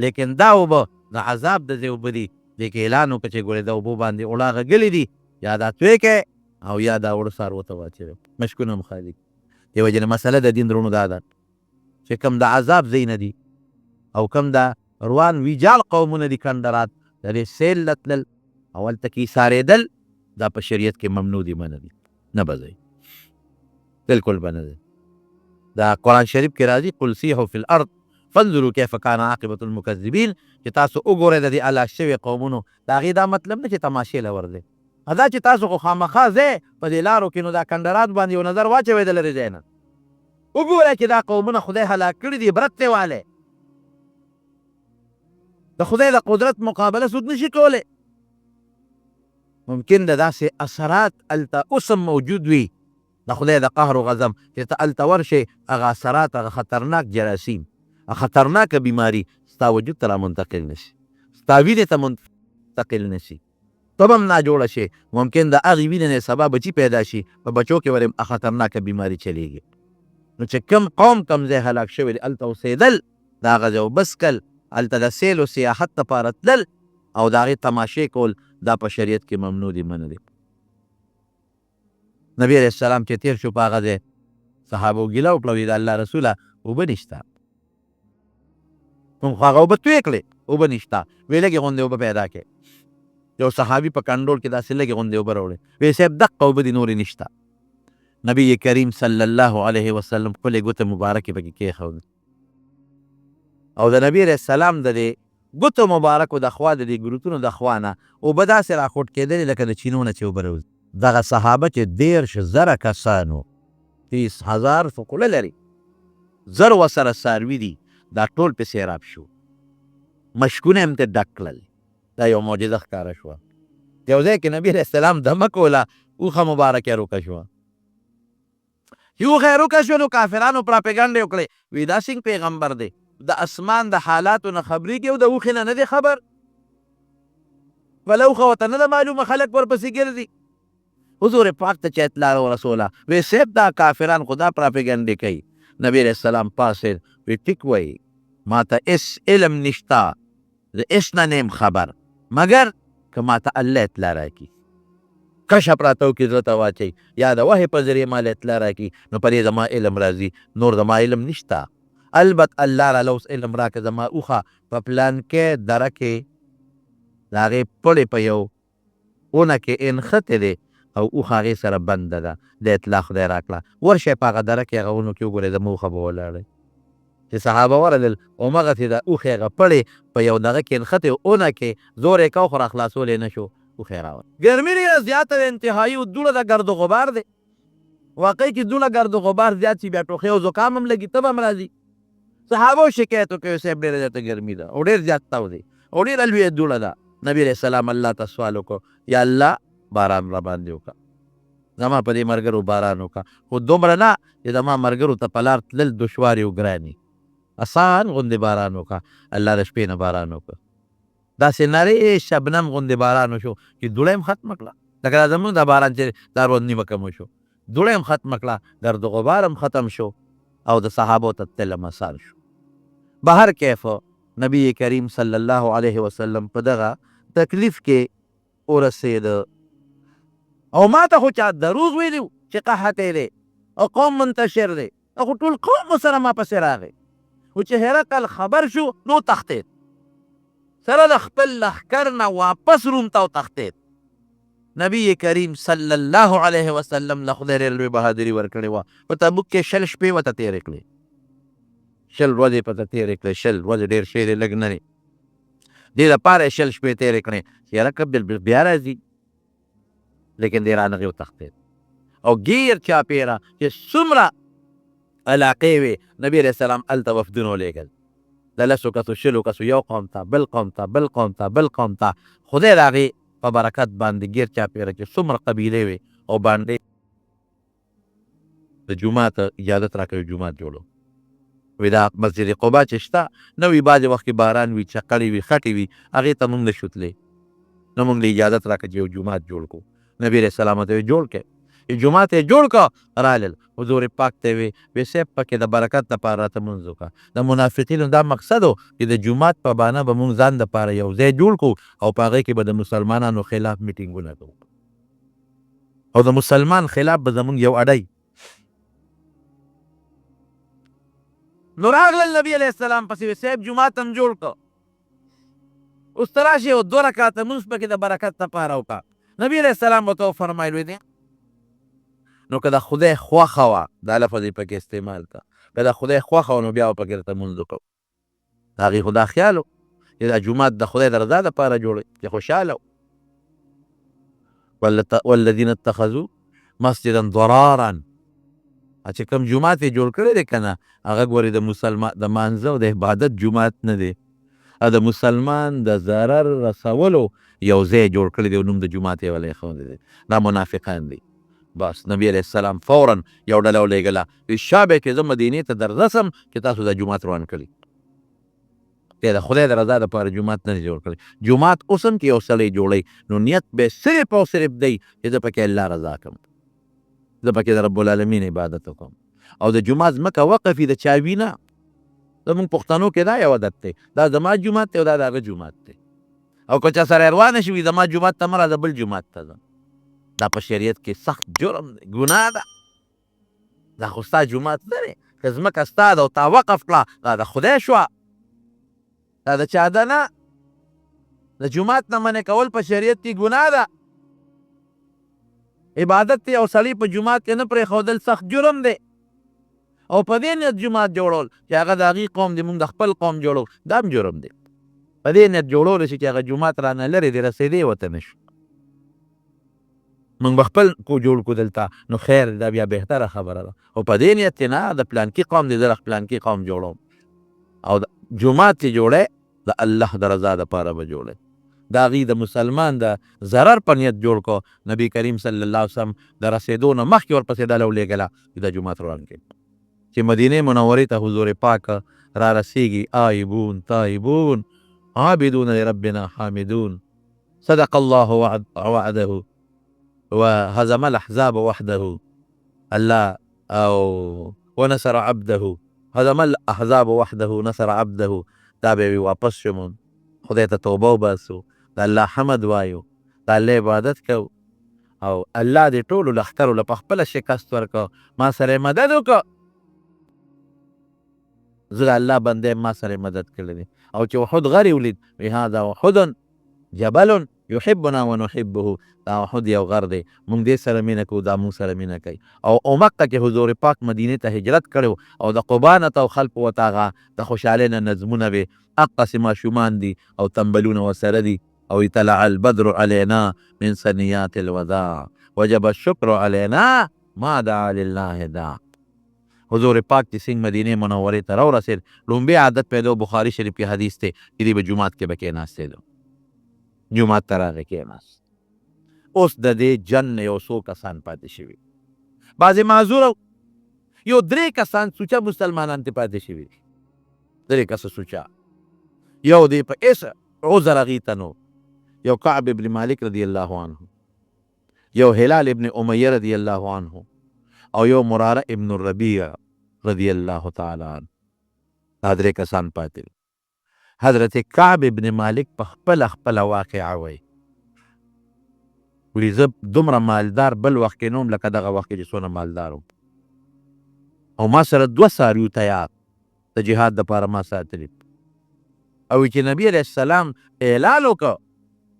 لیکن دا اوبه د عذاب د ځای اوبه دي. دې کې اعلان وکړه چې ګورې د اوبو باندې اوړه غږلي دي، یا دا توی کړئ او یا دا اوړه څاروو ته واچوئ، مشکونه هم خالي. دې وجې نه مسله د دین درونو دا ده چې کوم د عذاب ځای نه دي او کوم د روان ویجال قومونه دي کنډرات، د دې سیل ته تلل او هلته کې ایسارېدل دا په شریعت کې ممنوع دي، منع دي، نه به ځئ، بلکل به نه ځئ. دا قرآن شریف کې راځي قل سیحوا فی الارض فانظروا کیف کان عاقبة المکذبین، چې تاسو وګورئ د دې هلاک شوي قومونو. د هغې دا مطلب نه چې تماشې له ورځئ، دا چې تاسو خو خامخا ځئ په دې لارو کې نو دا کنډرات باندې یو نظر واچوئ د لرې ځای نه، وګورئ چې دا قومونه خدای هلاک کړي دي، عبرت ترې والی. د خدای د قدرت مقابله څوک نشي کولی. ممکن د داسې اثرات هلته اوس هم موجود وي د خدای د قهر و غضب چې ته هلته ورشې هغه اثرات هغه خطرناک جراثیم خطرناکه بیماري ستا وجود ته را منتقل نشي ستا وینې ته منتقل نشي ته به هم ناجوړه شي ممکن د هغې وینې نه سبا بچي پیدا شي په بچو کې ورې خطرناکه بیماري چلیږي نو چې کم قوم کم ځای هلاک شوی دی هلته اوسېدل د هغه ځای اوبه څکل هلته د سیل و سیاحت دپاره تلل او د هغې تماشې کول دا په شریعت کې ممنوع دي منع دي نبی علیه السلام چې تیر شو په هغه ځای صحابو ګیله وکړه د الله رسوله اوبه نشته کوم خو هغه اوبه توی کړې اوبه نشته ویې لږې غوندې اوبه پیدا کړې یو صحابي په کنډول کې داسې لږې غوندې اوبه راوړې ویې صاحب دقه اوبه دي نورې نشته نبی کریم صلی الله علیه وسلم خپلې ګوتې مبارکې پکې کېښودې او د نبی علیه السلام د دې ګوتو مبارکو د خوا د دې ګروتونو د خوا نه اوبه داسې راخوټ کېدلې لکه د چینو نه چې اوبه راوځي دغه صحابه چې 13,000 کسانو 30,000 فقوله لري زر ورسره څاروي دي دا ټول پې سیراب شو مشکونه هم ترې ډک کړل دا یو معجزه ښکاره شوه یو ځای کې نبي علیه السلام دمه کوله اوښه مبارکه یې روکه شوه چې اوښه یې روکه شوه نو کافرانو پراپېګنډې وکړې وی دا څنګه پیغمبر دی د اسمان د حالاتو نه خبرېږي او د اوښې نه دی خبر بله اوښه ورته نه ده معلومه خلک ورپسې ګرځي حضور پاک ته چې اطلاع ورسوله وی صاحب دا کافران خو دا پراپېګنډې کوي نبی علیه السلام پاسېد وی ټیک وایي ما ته هېڅ علم نشته د هېڅ نه نیم خبر مګر که ما ته الله اطلاع راکړي کشف راته وکړي زړه ته واچوي یا د وحې په ذریعې ما له اطلاع راکړي نو په دې زما علم راځي نور زما علم نشته البت الله راله اوس علم راکړه زما اوښه په پلانکې دره کې د هغې پړې په یو اونه کې انښتې دی او اوښه هغې سره بنده ده د اطلاع خدای راکړه ورشئ په هغه دره کې هغه اونو کې وګورئ زما اوښه به ولاړئ چې صحابه ورغلل همغسې د اوښې هغه پړې په یو دغه کې نښتې اونه کې زور یې کو خو را خلاصولی نه شو اوښې راوړ ګرمي ډېره زیاته ده انتهایي دوړه د ګرد و غبار دی واقعي کې دوړه ګرد و غبار زیات شي بیا ټوخی او زکام هم لګي تبه هم راځي صحابو شکایت وکړی صاحب ډېره زیاته ګرمي ده او ډېر زیات تاو دی او ډېره لویه دوړه ده نبي علیه السلام الله ته سوال وکړو یا الله باران را باندې وکړه زما په دې ملګرو باران وکړه خو دومره نه چې زما ملګرو ته په لار تلل دشواري او ګراني آسان غوندې باران وکړه الله د شپې نه باران وکړه داسې نرۍ شبنم غوندې باران وشو چې دوړه هم ختمه کړه لکه دا زمونږ دا باران چې دا ورځ نیمه کم وشو دوړه هم ختمه کړه ګرد و غبار هم ختم شو او د صحابو ته تل هم آسان شو بهر کیف نبی کریم صلی الله علیه وسلم په دغه تکلیف کې ورسېده او ما ته خو چا دروغ ویلي چې قحط دی او قوم منتشر دی خو ټول قوم سره ما پسې راغی او چې هرقل خبر شو نو تښتېد سره د خپل لښکر نه واپس روم ته وتښتېد نبی کریم صلی الله علیه وسلم له خدای ډېره لوی بهادري ورکړې وه په تبوک کې 6 شپې ورته تېرې کړې 6 ورځې پته تېرې کړې 6 ورځې ډېر شی دی لږ نه دی دې دپاره یې 6 شپې تېرې کړې چې هرقل بیا راځي لیکن دی رانغې وتښتېد او ګیر چاپېره چې څومره علاقې وې نبي علیه السلام هلته وفدونه ولېږل د 10 کسو 20 کسو یو قوم ته بل قوم ته بل قوم ته بل قوم ته خدای د هغې په برکت باندې ګیر چاپېره چې څومره قبیلې وې او باندې د جومات اجازت راکوي جومات جوړو وی دا مسجد قبا چې شته نه وي بعضې وخت کې باران وي چقړې وي خټې وي هغې ته موږ نه شو تللی نه موږ له اجازت راکړه چې یو جومات جوړ کړو نبی علیه السلام ته یې جوړ کړ جومات یې جوړ کړه رالل حضور پاک ته وی صاحب پکې د برکت دپاره راته لمونځ وکړه د منافقینو دا مقصد و چې د جومات په بانه به موږ ځان دپاره یو ځای جوړ کړو او په هغې کې به د مسلمانانو خلاف میټینګونه کوو او د مسلمان خلاف به زموږ یو اډی نو راغلل نبي علیه السلام پسې وی صاحب جومات هم جوړ کړه اوس ته راشئ او 2 رکعته لمونځ پکې د برکت دپاره وکړه نبی علیه السلام ورته وفرمایل وی نو که د خدای خوښه وه دا لفظ یې پکې استعمال کړه که د خدای خوښه وه نو بیا به پکې درته لمونځ وکړو د هغې خو دا خیال و چې دا جومات د خدای د رضا دپاره جوړوي چې خوشحاله و والذین اتخذوا مسجدا ضرارا چې کوم جومات یې جوړ کړی دی که نه هغه ګورې د مسلمان د مانځه او د عبادت جومات نه دی د مسلمان د ضرر رسولو یو ځای جوړ کړی دی او نوم د جومات یې ولی ایښودی دی دا منافقان دي بس نبی علیه السلام فورا یو ډله ولېږله شابه چې زه مدینې ته دررسم چې تاسو دا جومات روان کړي د خدای د رضا دپاره جومات نه دی جوړ کړی جومات اوس هم چې یو سړی جوړوي نو نیت به صرف او صرف دی چې زه پکې الله رضا کړم زه پکې د رب العالمین عبادت وکړم او د جومات ځمکه وقف وي د چا وي نه زمونږ پښتنو کې دا یو عادت دی دا زما جومات دی او دا د هغه جومات دی او که چا سره روانه شي زما جومات ته مه راځه بل جومات ته ځه دا په شریعت کې سخت جرم دی ګناه ده دا خو ستا جومات نه دی که ځمکه ستا ده او تا وقف کړه دا د خدای شوه دا د چا ده نه د جومات نه منع کول په شریعت کې ګناه ده عبادت دی او سړی په جومات کې نه پرېښودل سخت جرم دی او په دې نیت جومات جوړول چې هغه د هغې قوم دی موږ د خپل قوم جوړو دا هم جرم دی په دې نیت جوړولی شي چې هغه جومات رانه لرې دی رسېدی ورته نه شو موږ به خپل کو جوړ کړو دلته نو خیر دا بیا بهتره خبره ده او په دې نیت نه د پلانکي قوم دی زه د پلانکي قوم جوړوم او جومات چې جوړی د الله د رضا دپاره به جوړی د هغې د مسلمان د ضرر په نیت جوړ کو نبی کریم صلی الله علیه وسلم د رسېدو نه مخکې ورپسې ډله ولېږله چې دا جومات روان کړي چې مدینې منورې ته حضور پاک را رسېږي آیبون تایبون عابدون لربنا حامدون صدق الله وعده وهزم الاحزاب وحده الله او ونصر عبده هزم الاحزاب وحده نصر عبده دا به واپس شمون خدای ته توبه وباسو د الله حمد وایو د الله عبادت کو او الله دې ټولو لښکرو له په خپله شکست ورکړه ما سره مدد وکړه زه د الله بنده ما سره مدد کړی دی او چې احد غر یې ولید وی هذا احد جبل یحبنا ونحبه دا احد یو غر دی موږ دې سره مینه کوو دا موږ سره مینه کوي او مکه کې حضور پاک مدینې ته هجرت کړی او د قبا نه ته خلق ورته هغه د خوشحالۍ نه نظمونه وې اقصې ماشومان دي او تنبلونه ورسره دي او طلع البدر علينا من ثنيات الوداع وجب الشكر علينا ما دعا لله داع حضور پاک چې څنګه مدینې منورې ته راورسېد لومبی عادت پیدا بخاري شریف کې حدیث دی چې دی به جومات کې به کېناستېدو جومات ته راغی کېناست اوس د دې جن نه یو څو کسان پاتې شوي بعضې معذور یو 3 کسان سوچه مسلمانان ته پاتې شوي دي 3 کسه سوچه یو دی په ایس عذر هغې ته نو یو کعب ابن مالک رضی الله عنه یو هلال ابن امیه رضی الله عنه او یو مراره ابن الربیع رضی الله تعالی عنه دا 3 کسان پاتې حضرت کعب ابن مالک په خپله واقعه وایي وی زه دومره مالدار بل وخت کې نوم لکه دغه وخت کې چې څونه مالدار وم او ما سره 2 څاروي تیار د جهاد دپاره ما ساتلي او چې نبی علیه السلام اعلان وکړه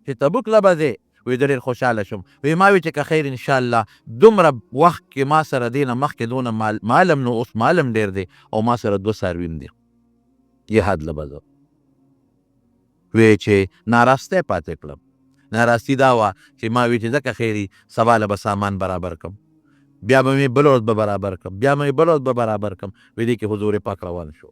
چې تبوک له به ځې وی ډېر خوشحاله شوم وی ما وی چې که خیر انشاءالله دومره وخت کې ما سره دی نه مخکې دونه مالم نو اوس مالم ډېر دی او ما سره 2 څاروي هم دي جهاد له به ځم وی چې ناراستی پاتې کړم ناراستی دا وه چې ما وی چې ځکه خیري سبا له به سامان برابر کړم بیا به مې بل ورځ به برابر کړم بیا مې بل ورځ به برابر کړم وی دې کې حضور پاک روان شو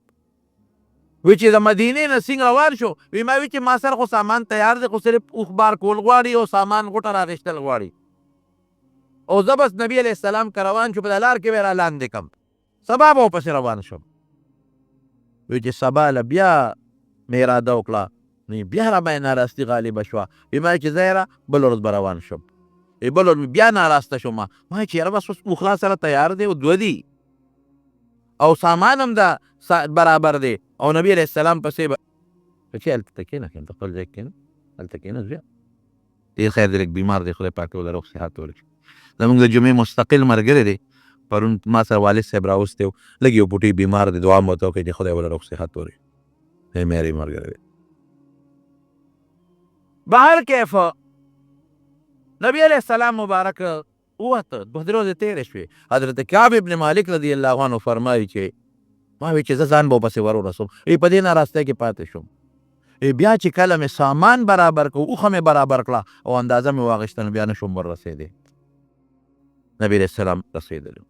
وی چې د مدینې نه څنګه روان شو وی ما وی چې ما سره خو سامان تیار دی خو صرف اخبار کول غواړي او سامان غوټه راغېشتل غواړي او زه بس نبي علیه السلام که روان شو په لار کې به را لاندې کړم سبا به ورپسې روان شم وی چې سبا له بیا مې اراده وکړه نو بیا راباندې ناراستي غالبه شوه وی ما چې ځای را بل ورځ به روان شم بل ورځ بیا ناراسته شوم ما چې یاره بس اوس اوښلا سره تیار دی او 2 دي او سامان هم دا برابر دی او نبی علیه السلام پسې به چې هلته ته کښېنه هلته خپل ځای کښېنه هلته کښېنه زویه ډېر خیر دی لږ بیمار دی خدای پاک له روغ صحت ورکړي زموږ د جمعې مستقل ملګری دی پرون ما سره والد صاحب راوستی و لږ یو پوټی بیمار دی دعا مو ورته وکړئ چې خدای له روغ صحت ورکړي دی مهرې ملګری دی بهر کیف نبی علیه السلام مبارک ووته 2 ورځې تېرې شوې حضرت کعب ابن مالک رضی الله عنه فرمایي چې ما وی چې زه ځان به ورپسې ور ورسوم په دې ناراستۍ کې پاتې شوم بیا چې کله مې سامان برابر کړو اوښه مې برابر کړه او اندازه مې واخیسته نو بیا نه شوم ور رسېدی نبي علیه السلام رسېدلی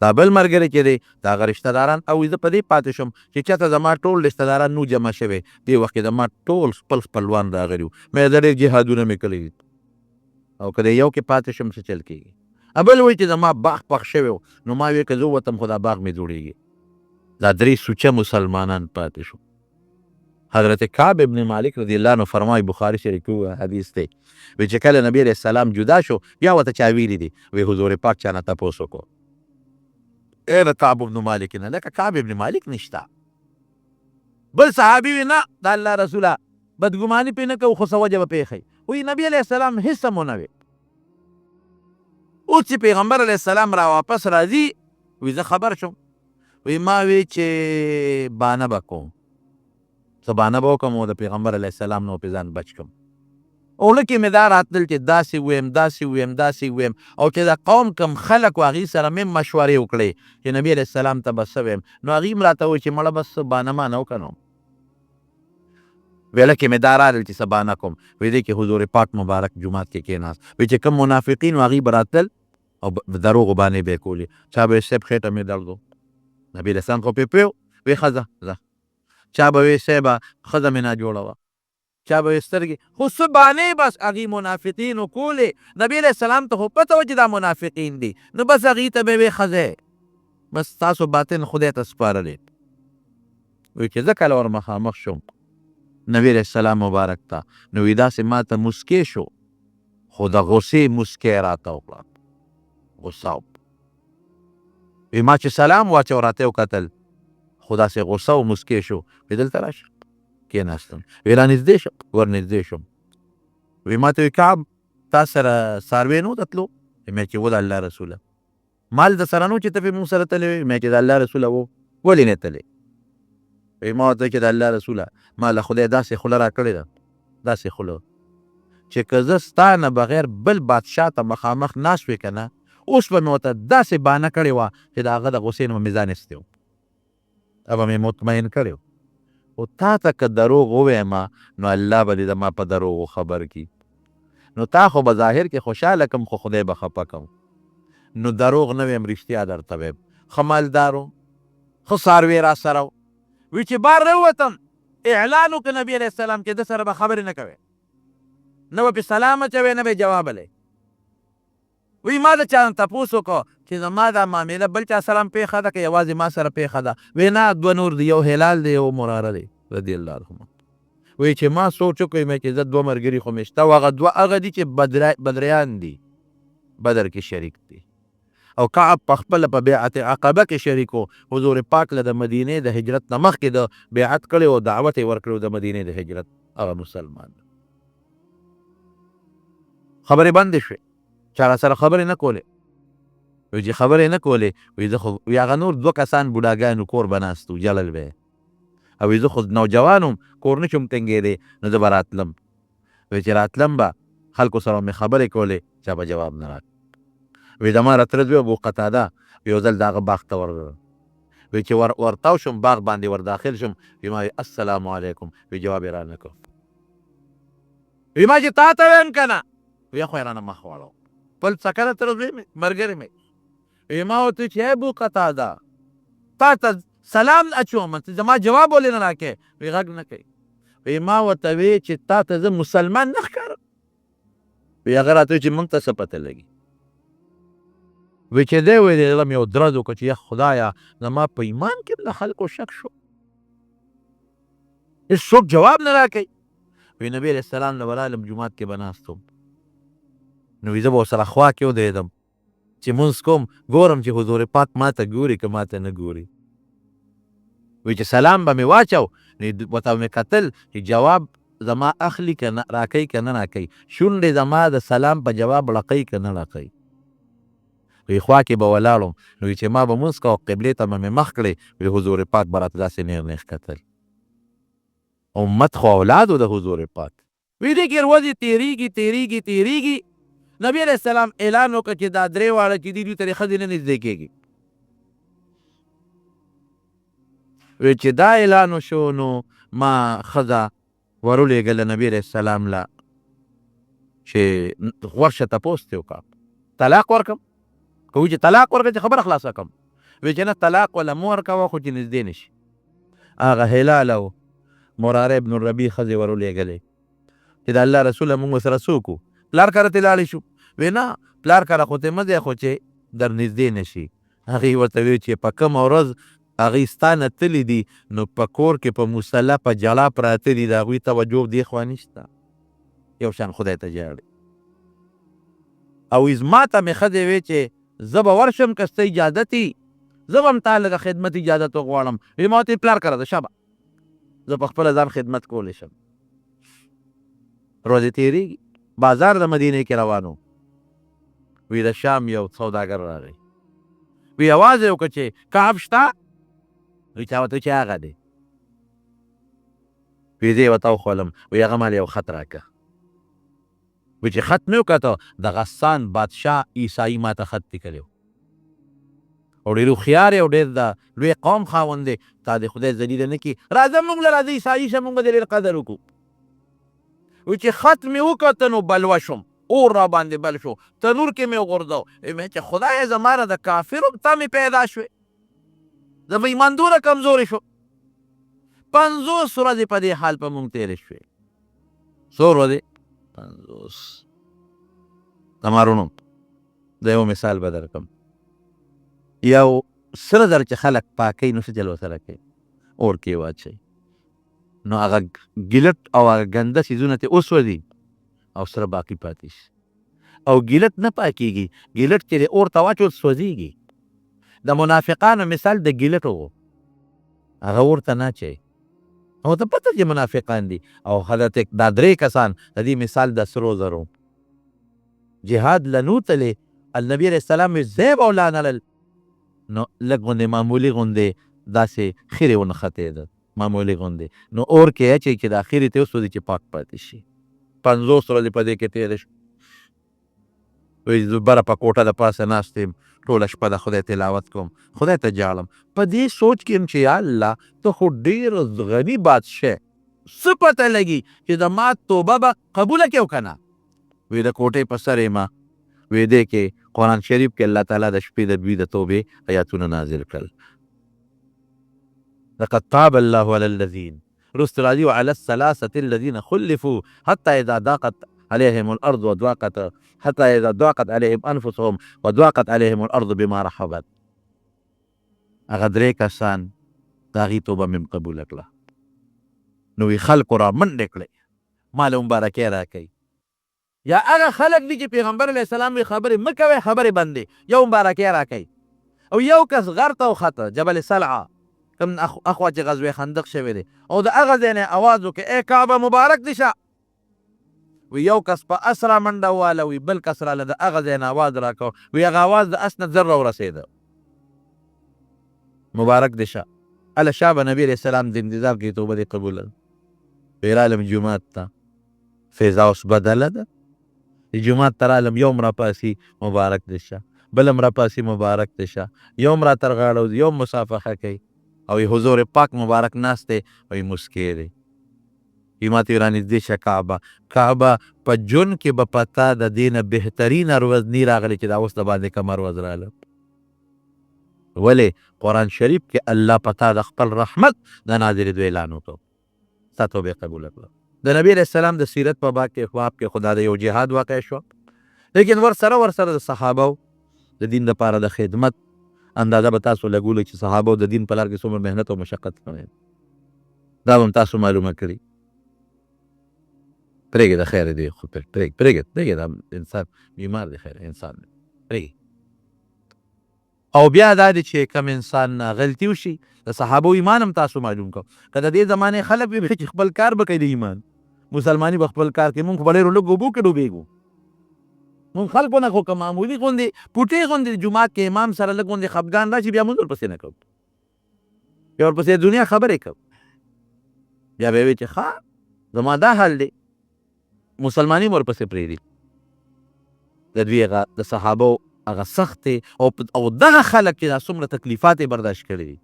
دا بل ملګری چې دی د هغه رشته داران او زه په دې پاتې شوم چې چاته زما ټول رشته داران نو جمع شوی دې وخت کې زما ټول خپل خپلوان راغلي وو مې د ډېر جهادونه مې کړي او که د یو کې پاتې شم څه چل کېږي بل وایي چې زما باغ پخ شوی و، نو ما ویې که زه ووتم خو دا باغ مې جوړېږي. دا 3 سوچه مسلمانان پاتې شو. حضرت کعب ابن مالک رضی الله عنه فرمایي، بخاري شریف کې حدیث دی، وایي چې کله نبی علیه السلام جدا شو بیا ورته چا ویلي دي، وایي حضور پاک چا نه تپوس وکړو ای د کعب ابن مالک نه، لکه کعب ابن مالک نشته. بل صحابي وي نه د الله رسوله بدګماني پرې نه کوو خو څه وجه به پرې ښیي. وایي نبي علیه السلام هېڅ هم ونه وی. اوس چې پیغمبر علیه السلام را واپس راځي، وایي زه خبر شم، وایي ما وی چې بانه به کوم، څه بانه به وکړم او د پیغمبر علیه السلام نه پې ځان بچ کړم. اوله کې مې دا راتلل چې داسې ویم داسې ویم داسې ویم، او چې د قوم کم خلک و هغې سره مې مشورې وکړې چې نبي علیه السلام ته به څه ویم، نو هغې هم راته وویل چې مړه بس بانه مانه وکړه نو. ویله کې مې دا رالل چې څه بانه کوم، وایي دی کې حضور پاک مبارک جومات کې کېناست، وایي چې کوم منافقین و هغې به راتلل او دروغو باندې به یې کولې. چا به ویل صاحب خېټه مې درد و، نبي علیه السلام خو پې پوه وایي ښه ځه. چا به وی صاحبه ښځه مې ناجوړه وه، چا به وی سترګې، خو څه بانې بس هغې منافقینو کولې. نبي علیه السلام ته خو پته وه چې دا منافقین دي، نو بس هغې ته به یې وی ښځه بس تاسو باطن خدای ته سپارلې. وایي چې زه کله ور مخامخ شوم نبي علیه السلام مبارک ته، نو وایي داسې ما ته مسکې شو، خو د غصې مسکې راته وکړه، غصه وایي ما چې سلام واچو راته یې وکتل، خو داسې غصه او مسکې شو، وایي دلته راشه کېناستم، وایي رانږدې شم، ورنږدې شم، وایي ما ته وایي کعب تا سره څاروی نه و ته تلو؟ مې چې و د الله رسوله. مال د سره نه و چې ته پې مونږ سره تللی وې؟ مې چې د الله رسوله و. ولې نه تللی؟ وایي ما ورته چې د الله رسوله ما له خدای داسې خوله را کړې ده، داسې خوله چې که زه ستا نه بغیر بل بادشاه ته مخامخ ناست وې که نه، اوس به مې ورته داسې بانه کړې وه چې د هغه د غصې نه به مې ځان ایستی و او به مې مطمئن کړی و. خو تا ته که دروغ وویمه نو الله به دې زما په دروغو خبر کړي، نو تا خو به ظاهر کې خوشحاله کړم خو خدای به خفه کړم. نو دروغ نه ویم، رښتیا درته ویم. ښه مالدار و، ښه څاروی را سره و. وی چې بار راووتم اعلان وکړه نبي علیه السلام چې ده سره به خبرې نه کوې، نه به پې سلام اچوې نه به یې جواب لې. وی ما د چا نه تپوس وکړو چې زما دا معامله بل چا سره هم پېښه ده که یوازې ما سره پېښه ده؟ وی نه 2 نور دي، یو هلال دی یو مراره دی رضی الله عنهما. وی چې ما سوچ وکړی مې چې زه 2 ملګري خو مې شته و، هغه 2 هغه دي چې بدریان دي، بدر کې شریک دي، او کعب په خپله په بیعت عقبه کې شریک و. حضور پاک له د مدینې د هجرت نه مخکې د بیعت کړی و، دعوت یې ورکړی و د مدینې د هجرت. هغه مسلمان خبرې بندې شوې، چا را سره خبرې نه کولې. وایي چې خبرې نه کولې، وایي زه خو هغه نور 2 کسان بوډاګانو کور به ناست وو، جلل به یې، او وایي زه خو نوجوان وم کور نه شم ټینګېدی، نو زه به راتلم. وایي چې راتلم به خلکو سره مې خبرې کولې، چا به جواب نه راکړ. وایي زما راتله زوی ابو قتاده یو ځل د هغه باغ ته وایي چې ورتاو شم باغ باندې ور داخل شم، وایي ما السلام علیکم، وایي جواب یې رانه کړ. وایي ما چې تا ته ویم که نه؟ وایي خو یې رانه مخ واړو، بل سکره تر زوی مې ملګری مې. وایي ما ورته چې ابو قتاده تا ته سلام اچوم ته زما جواب ولې نه راکې؟ وایي غږ نه کوي. وایي ما ورته وی چې تا ته زه مسلمان نه ښکارم؟ وایي هغه راته وایي چې موږ ته څه پته لګي؟ وایي چې دی وایي زړه مې یو درد وکړه چې یا خدایه زما په ایمان کې د خلکو شک شو، هېڅ څوک جواب نه راکوي. وایي نبي علیه السلام له ورالم جومات کې به ناست وم، نو وایي زه به ورسره خوا کې ودرېدم چې مونځ کوم، ګورم چې حضور پاک ما ته ګوري که ما ته نه ګوري. وایي چې سلام به مې واچو، نو ورته مې کتل چې جواب زما اخلي که نه راکوي که نه راکوي، شونډې زما د سلام په جواب ړقوي که نه ړقوي. وایي خوا کې به ولاړم، نو وایي چې ما به مونځ کوه قبلې ته به مې مخ کړې، وایي حضور پاک به راته داسې نیغ نیغ کتل. امت خو اولاد و د حضور پاک. وایي دې کې ورځې تېرېږي. نبي علیه السلام اعلان وکړه چې دا 3 واړه چې دي دوی ته د ښځې نه نږدې کېږي. وایي چې دا اعلان وشو نو ما ښځه ورولېږله نبي علیه السلام له چې ورشه تپوس دې وکړه طلاق ورکړم، که وایي چې طلاق ورکړه چې خبره خلاصه کړم. وایي چې نه طلاق وله مه ورکوه خو چې نږدې نه شي. هغه هلال او مراره ابن الربیع ښځې ورولېږلې چې د الله رسوله موږ ورسره څوک وو، پلار کره ترې لاړې شو. وی نه پلار کله خو ته مه ځې خو چې در نږدې نه شي. هغې ورته ویل چې په کومه ورځ هغوی ستا نه تللي دي نو په کور کې په مصله په جلا پراته دي، د هغوی توجه دې خوا نشته، یو شان خدای ته ژاړي. او زما ته مې ښځې وی چې زه به ورشم که ستا اجازت وي زه به هم تا لږه خدمت اجازت وغواړم. وی ما ورته پلار کړه ده شابه زه په خپله ځان خدمت کولی شم. ورځې تېرېږي بازار د مدینې کې روان و. وی د شام یو سوداګر راغی، وی اواز یې وکړه چې کعب شته؟ وی چا ورته چې هغه دی. وی زه یې ورته وښولم، وی هغه مال یو خط راکړه. وی چې خط مې وکتو د غسان بادشاه عیسایي ما ته خط لیکلی و او ډېر هوښیار یې او ډېر د لوی قوم خاوند دی، تا د خدای ذلیله نه کړي، راځه موږ له راځه عیسایي شه، موږ به د ډېر قدر وکړو. وی چې خط مې وکته نو بلوه شوم، اور را باندې بل شو، تنور کې مې وغورځو. مې چې خدایه زما نه د کافرو ته مې پیدا شوې، زما ایمان دومره کمزورې شو. 50 ورځې په دې حال په موږ تېرې شوې. څو ورځې؟ 50. تمارونو د یو مثال به درکړم. یو سره زر چې خلک پاکوي نو څه چل ورسره کوي؟ اور کې واچوي نو هغه ګیلټ او هغه ګنده څیزونه ترې وسوځي او سره باقي پاتې شي. او ګیلټ نه پاکېږي، ګیلټ چې دی اور ته واچول سوځېږي. د منافقانو مثال د ګیلټ و، هغه اور ته نه اچوي او ته پته چې منافقان دي. او حضرت دا 3 کسان د دې مثال د سرو زرو جهاد لنوتلې النبي علیه السلام زیب او لانلل نو لږ غوندې معمولي غوندې داسې خیرې ونښتېده معمولي غوندې نو اور کې اچوي چې دا خیرې ته وسوځي چې پاک پاتې شي. 50 ورځې په دې کې تېرې شو. وایي زه بره په کوټه د پاسه ناست یم، ټوله شپه د خدای تلاوت کوم، خدای ته جاړم، په دې سوچ کې یم چې یا الله ته خو ډېر غني بادشاه، څه پته لګي چې د ما توبه به قبوله کړې او که نه. وی د کوټې په سر یم، وی دې کې قرآن شریف کې الله تعالی د شپې د دوی د توبې آیاتونه نازل کړل. لقد تاب الله على الذين رست راځي وعلى الثلاثة الذين خلفوا حتى إذا ضاقت عليهم الأرض وضاقت حتى إذا ضاقت عليهم أنفسهم وضاقت عليهم الأرض بما رحبت. هغه 3 کسان د هغې توبه مې قبوله کړه. نو وی خلکو را منډې کړې، ما له مبارکۍ راکوي. یا هغه خلک دي چې پیغمبر علیه السلام وی خبرې مه کوئ، خبرې بندې، یو مبارکۍ راکوي. او یو کس غر ته وخته جبل سلعه کوم اخوا چې غزوه خندق شوی دی او د هغه ځای نه اواز وکړي ای کعبه مبارک دي شه. وی یو کس په اس را منډه واله، وی بل کس راله د هغه ځای نه اواز راکړ، وی هغه اواز د اس نه زر راورسېده مبارک دي شه. هله شابه نبي علیه السلام د انتظار کې توبه دې قبوله. وی رالم جومات ته، فیضا اوس بدله ده، جومات ته رالم، یو م راپاسي مبارک دې شه، بل م راپاسي مبارک دې شه، یو م راتر غاړه یو مصافحه کوي او حضور پاک مبارک ناست دی او مسکی دی. ایمات رانږدې شه کعبه په جون کې به پتا د دې نه بهترینه ورځ نی راغلی چې دا اوس د باندې کمر ورځ راله. ولې قرآن شریف کې الله پتا د خپل رحمت د نازلېدو اعلان وکړو، ستا توبې قبوله کړه. د نبي علیه السلام د سیرت په باب کې خدا د یو جهاد واقع شو، لیکن ورسره د صحابو د دین لپاره د خدمت اندازه به تاسو لګولئ چې صحابو د دین په لار کې څومره محنت او مشقت کړی، دا به هم تاسو معلومه کړي. پرېږدې د خیر دی خو پرېږدې دا انسان بیمار دی، خیر انسان دی پرېږدې. او بیا دا دی چې کم انسان غلطي وشي د صحابو ایمان هم تاسو معلوم کو. که د دې زمانې خلک وي چې خپل کار به کوي د ایمان مسلماني به خپل کار کوي، مونږ خو به ډېرو لږ اوبو کې ډوبېږو، مونږ خلکو نه خو که معمولي غوندې پوټې غوندې جومات کې امام سره لږ غوندې خفګان راشي بیا مونږ ورپسې نه کوو، بیا ورپسې دنیا خبرې کوو، بیا به یې وایي چې ښه زما دا حال دی، مسلماني م ورپسې پرېږدي. د دوی هغه د صحابو هغه سختې او دغه خلک چې دا څومره تکلیفات یې برداشت کړي دي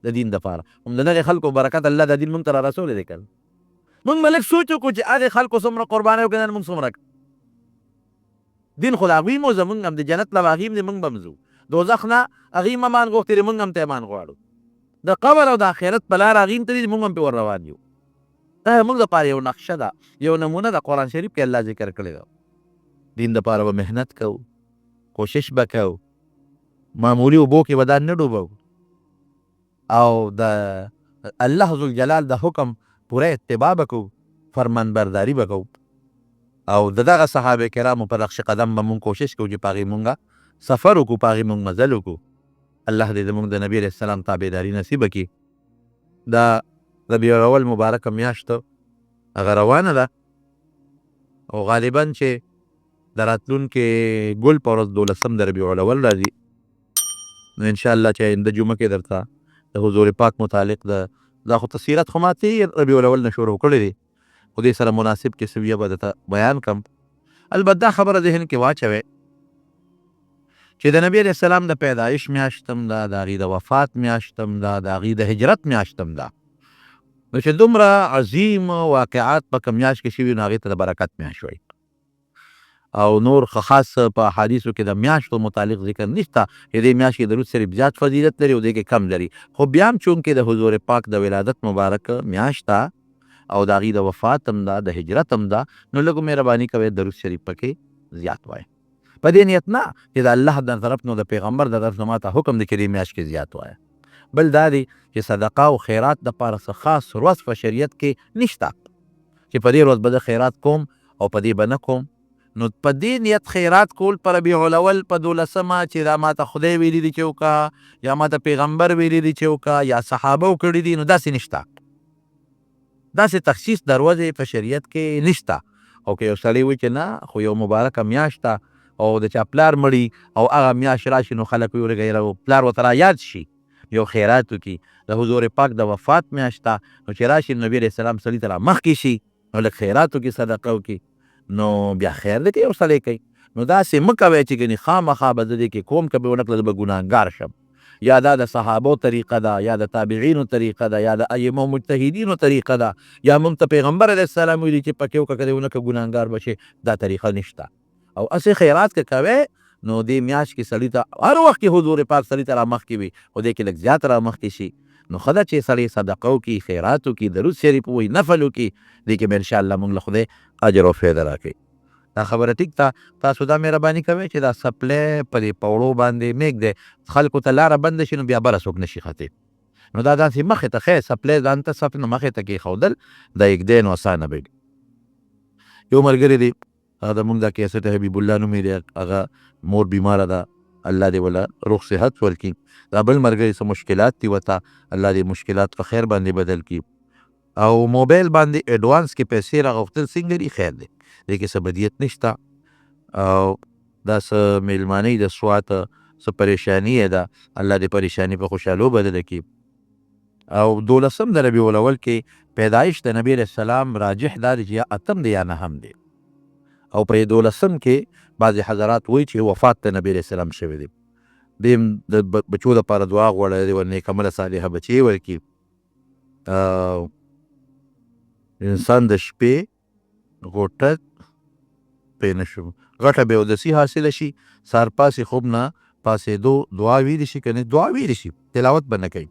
د دین دپاره، هم د دغې خلکو برکت الله دا دین مونږ ته را رسولی دی که مونږ به لږ سوچ وکړو چې هغې خلکو څومره قربانۍ وکړې مونږ څومره دین خو د هغوی مو زمونږ هم د جنت له هغوی هم دی مونږ به هم ځو، دوزخ نه هغوی هم امان غوښتې دی مونږ هم ته امان غواړو، د قبر او د آخرت په لاره هغوی هم ته دي مونږ هم پې ور روان یو. دا زمونږ دپاره یو نقشه ده، یو نمونه د قرآن شریف کې الله ذکر کړی ده. دین دپاره به محنت کوو، کوشش به کوو، معمولي اوبو کې به دا نه ډوبو او د الله ذوالجلال د حکم پوره اتباع به کوو، فرمان برداري به کوو او د دغه صحابه کرامو په نقش قدم به مونږ کوشش کوو چې په هغې مونږه سفر وکړو، په هغې مونږ مزل وکړو. الله دې زمونږ د نبي علیه السلام تابعداري نصیبه کړي. دا ربیع الاول مبارکه میاشت هغه روانه ده او غالبا چې د راتلونکې ګل په ورځ 12 د ربیع الاول راځي، نو انشاءالله چې آینده جمعه کې درته د حضور پاک متعلق دا خو تسیرت خو ما تېر ربیع الاول نه شروع کړی دی، خو دې سره مناسب کې سویه به درته بیان کړم. البته دا خبره ذهن کې واچوئ چې د نبی علیه السلام د پیدایش میاشت هم ده، د هغې د وفات میاشت هم ده، د هغې د هجرت میاشت هم ده. نو چې دومره عظیم واقعات په کوم میاشت کې شوي نو هغې ته د برکت میاشت وایي او نور خاص په احادیثو کې د میاشتو متعلق ذکر نشته چې دې میاشت کې درود شریف زیات فضیلت لري او دې کې کم لري، خو بیا هم چونکې د حضور پاک د ولادت مبارک میاشت ده او د هغې د وفات هم ده، د هجرت هم ده، نو لږ مهرباني کوئ درود شریف پکې زیات وایي. په دې نیت نه چې د الله د طرف نو د پیغمبر د طرف نه ماته حکم دی چې دې میاشت کې زیات وایه، بل دا دی چې صدقه او خیرات دپاره څه خاص ورځ په شریعت کې نشته چې په دې ورځ به زه خیرات کوم او په دې به نه کوم. نو په دې نیت خیرات کول په ربیع الاول په 12مه چې دا ماته خدای ویلي دي چې وکړه یا ماته پیغمبر ویلي دي چې وکړه یا صحابه وکړي دي، نو داسې نشته، داسې تخصیص د ورځې په شریعت کې نشته. او که یو سړی وایي چې نه خو یو مبارکه میاشت ده او د چا پلار مړي او هغه میاشت راشي نو خلک وایي ورګه پلار ورته رایاد شي یو خیرات وکړي، د حضور پاک د وفات میاشت ده نو چې راشي نبي علیه السلام سړي ته رامخکې شي نو لږ خیرات وکړي، صدقه وکړي، نو بیا خیر دی که یو سړی کوي. نو داسې مه کوئ چې ګنې خامخا به زه دې کې کوم که به ونه کړه زه به ګناهګار شم، یا دا د صحابو طریقه ده یا د تابعینو طریقه ده یا د ائمو مجتهدینو طریقه ده یا موږ ته پیغمبر علیه السلام ویلي چې پکې وکړه که دې ونه کړه ګناهګار به شې، دا طریقه نشته. او هسې خیرات که کوئ نو دې میاشت کې سړي ته هر وخت کې حضور پاک سړي ته رامخکې وي خو دې کې لږ زیات رامخکې شي، نو ښه ده چې سړی صدقه وکړي، خیرات وکړي، درود شریف ووایي، نفل وکړي، دې کې به انشاءالله موږ له خدای اجر او فایده راکوي. دا خبره ټیک ده. تاسو دا مهرباني کوئ چې دا سپلی په دې پوړو باندې مېږدئ، خلکو ته لاره بنده شي نو بیا بله څوک نشي ختلی، نو دا داسې مخې ته ښه سپلی ځان ته صف نو مخې ته کېښودل دا یږدی نو اسانه به یو ملګري دی هغه د مونږ دا کیسټ حبیب الله نومې دی، هغه مور بیماره ده، الله دې وله روغ صحت ورکړي. دا بل ملګري څه مشکلات دي ورته، الله دې مشکلات په خیر باندې بدل کړي. او موبایل باندې ایډوانس کې پیسې راغوښتل څنګه دي؟ خیر دی، دې کې څه بدیت نشته او دا څه میلمانۍ د سوات څه پریشاني یې ده، الله دې پریشاني په خوشحالو بدله کړي. او 12 د ربیع الاول کې پیدایش د نبی علیه السلام راجح دا دی چې یا 8 دی یا 9 دی، او په 12 کې بعضې حضرات وایي چې وفات د نبی علیه السلام شوی دی. دې د بچو دپاره دعا غواړی دی ور نیکمله صالحه بچې ورکړي. انسان د شپې غوټه پې نه شو غټه بې اودسي حاصله شي، سهار پاسې خوب نه پاسېدو دعا ویلی شي که نه دعا ویلی شي، تلاوت به نه کوي.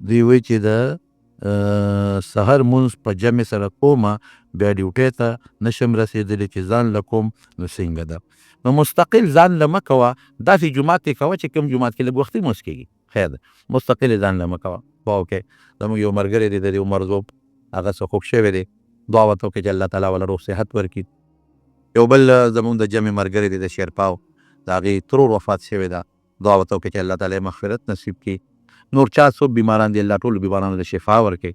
دوی وایي چې د سحر مونځ په جمع سره کومه بیا ډیوټۍ ته نشم رسېدلی چې ځان له کوم نو څنګه ده. نو مستقل ځان له مه کوه، داسې جومات کې کوه چې کوم جومات کې لږ وختي مونځ کېږي، خیر ده، مستقل ځان له مه کوه. دعا وکړئ، زموږ یو ملګری دی د دې عمر زوب هغه څه خوب شوی دی، دعا ورته وکړئ چې الله تعالی وله روغ صحت ورکړي. یو بل زموږ د جمع ملګری دی د شیرپاو، د هغې ترور وفات شوی ده، دعا ورته وکړئ چې الله تعالی مغفرت نصیب کړي. نور چا څوک بیماران دي الله ټولو بیمارانو د شفا ورکړي،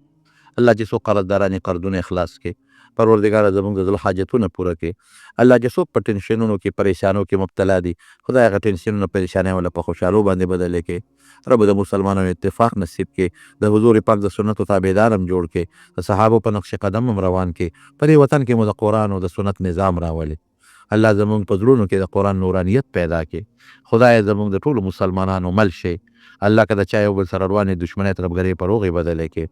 الله چې څوک قرضداران یې قرضونه اخلاص کړي، پروردګاره زموږ د زړه حاجتونه پوره کړي. الله چې څوک په ټینشنونو کې پریشانو کې مبتلا دي، خدای هغه ټینشنونه پریشانۍ وله په خوشحالو باندې بدلې کړي. رب د مسلمانانو اتفاق نصیب کړي، د حضور پاک د سنتو تابعدار هم جوړ کړي، د صحابو په نقش قدم هم روان کړي، په دې وطن کې مو د قرآن او د سنت نظام راولي. الله زموږ په زړونو کې د قرآن نورانیت پیدا کړي، خدای زموږ د ټولو مسلمانانو مل شي. الله که د چا یو بل سره روانې دشمنۍ طرفګرۍ په روغې بدلې کړي.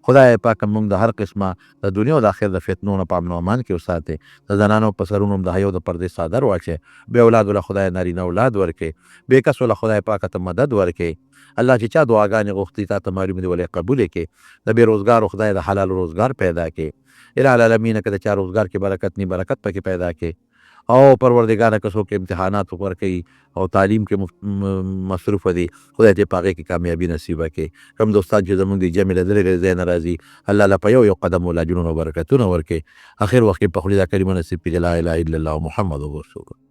خدای پاک موږ د هر قسمه د دنیا او د آخرت د فتنو نه په امن او امان کې وساتې. د زنانو په سرونو د حیا او د پردې څادر واچوي، بې اولاد وله خدای نارینه اولاد ورکړي، بې کس وله خدای پاک ته مدد ورکړي. الله چې چا دعاګانې غوښتي تا ته معلوم دي ولې قبول کړي، د بې روزګارو خدای د حلال روزګار پیدا کړي. الهی العالمین که د چا روزګار کې برکت نی برکت پکې پیدا کړي، او پروردګاره که څوک امتحانات ورکوي او تعلیم کې مصروفه دي، خدای دې په هغې کې کامیابي نصیبه کړي. کوم دوستان چې زموږ د جمع له لرې ځای نه راځي، الله له په یو یو قدم ول اجرونه او برکتونه ورکړي. اخر وخت کې په خولې دا کلمه نصیب کړي، لا اله الا الله محمد رسول الله.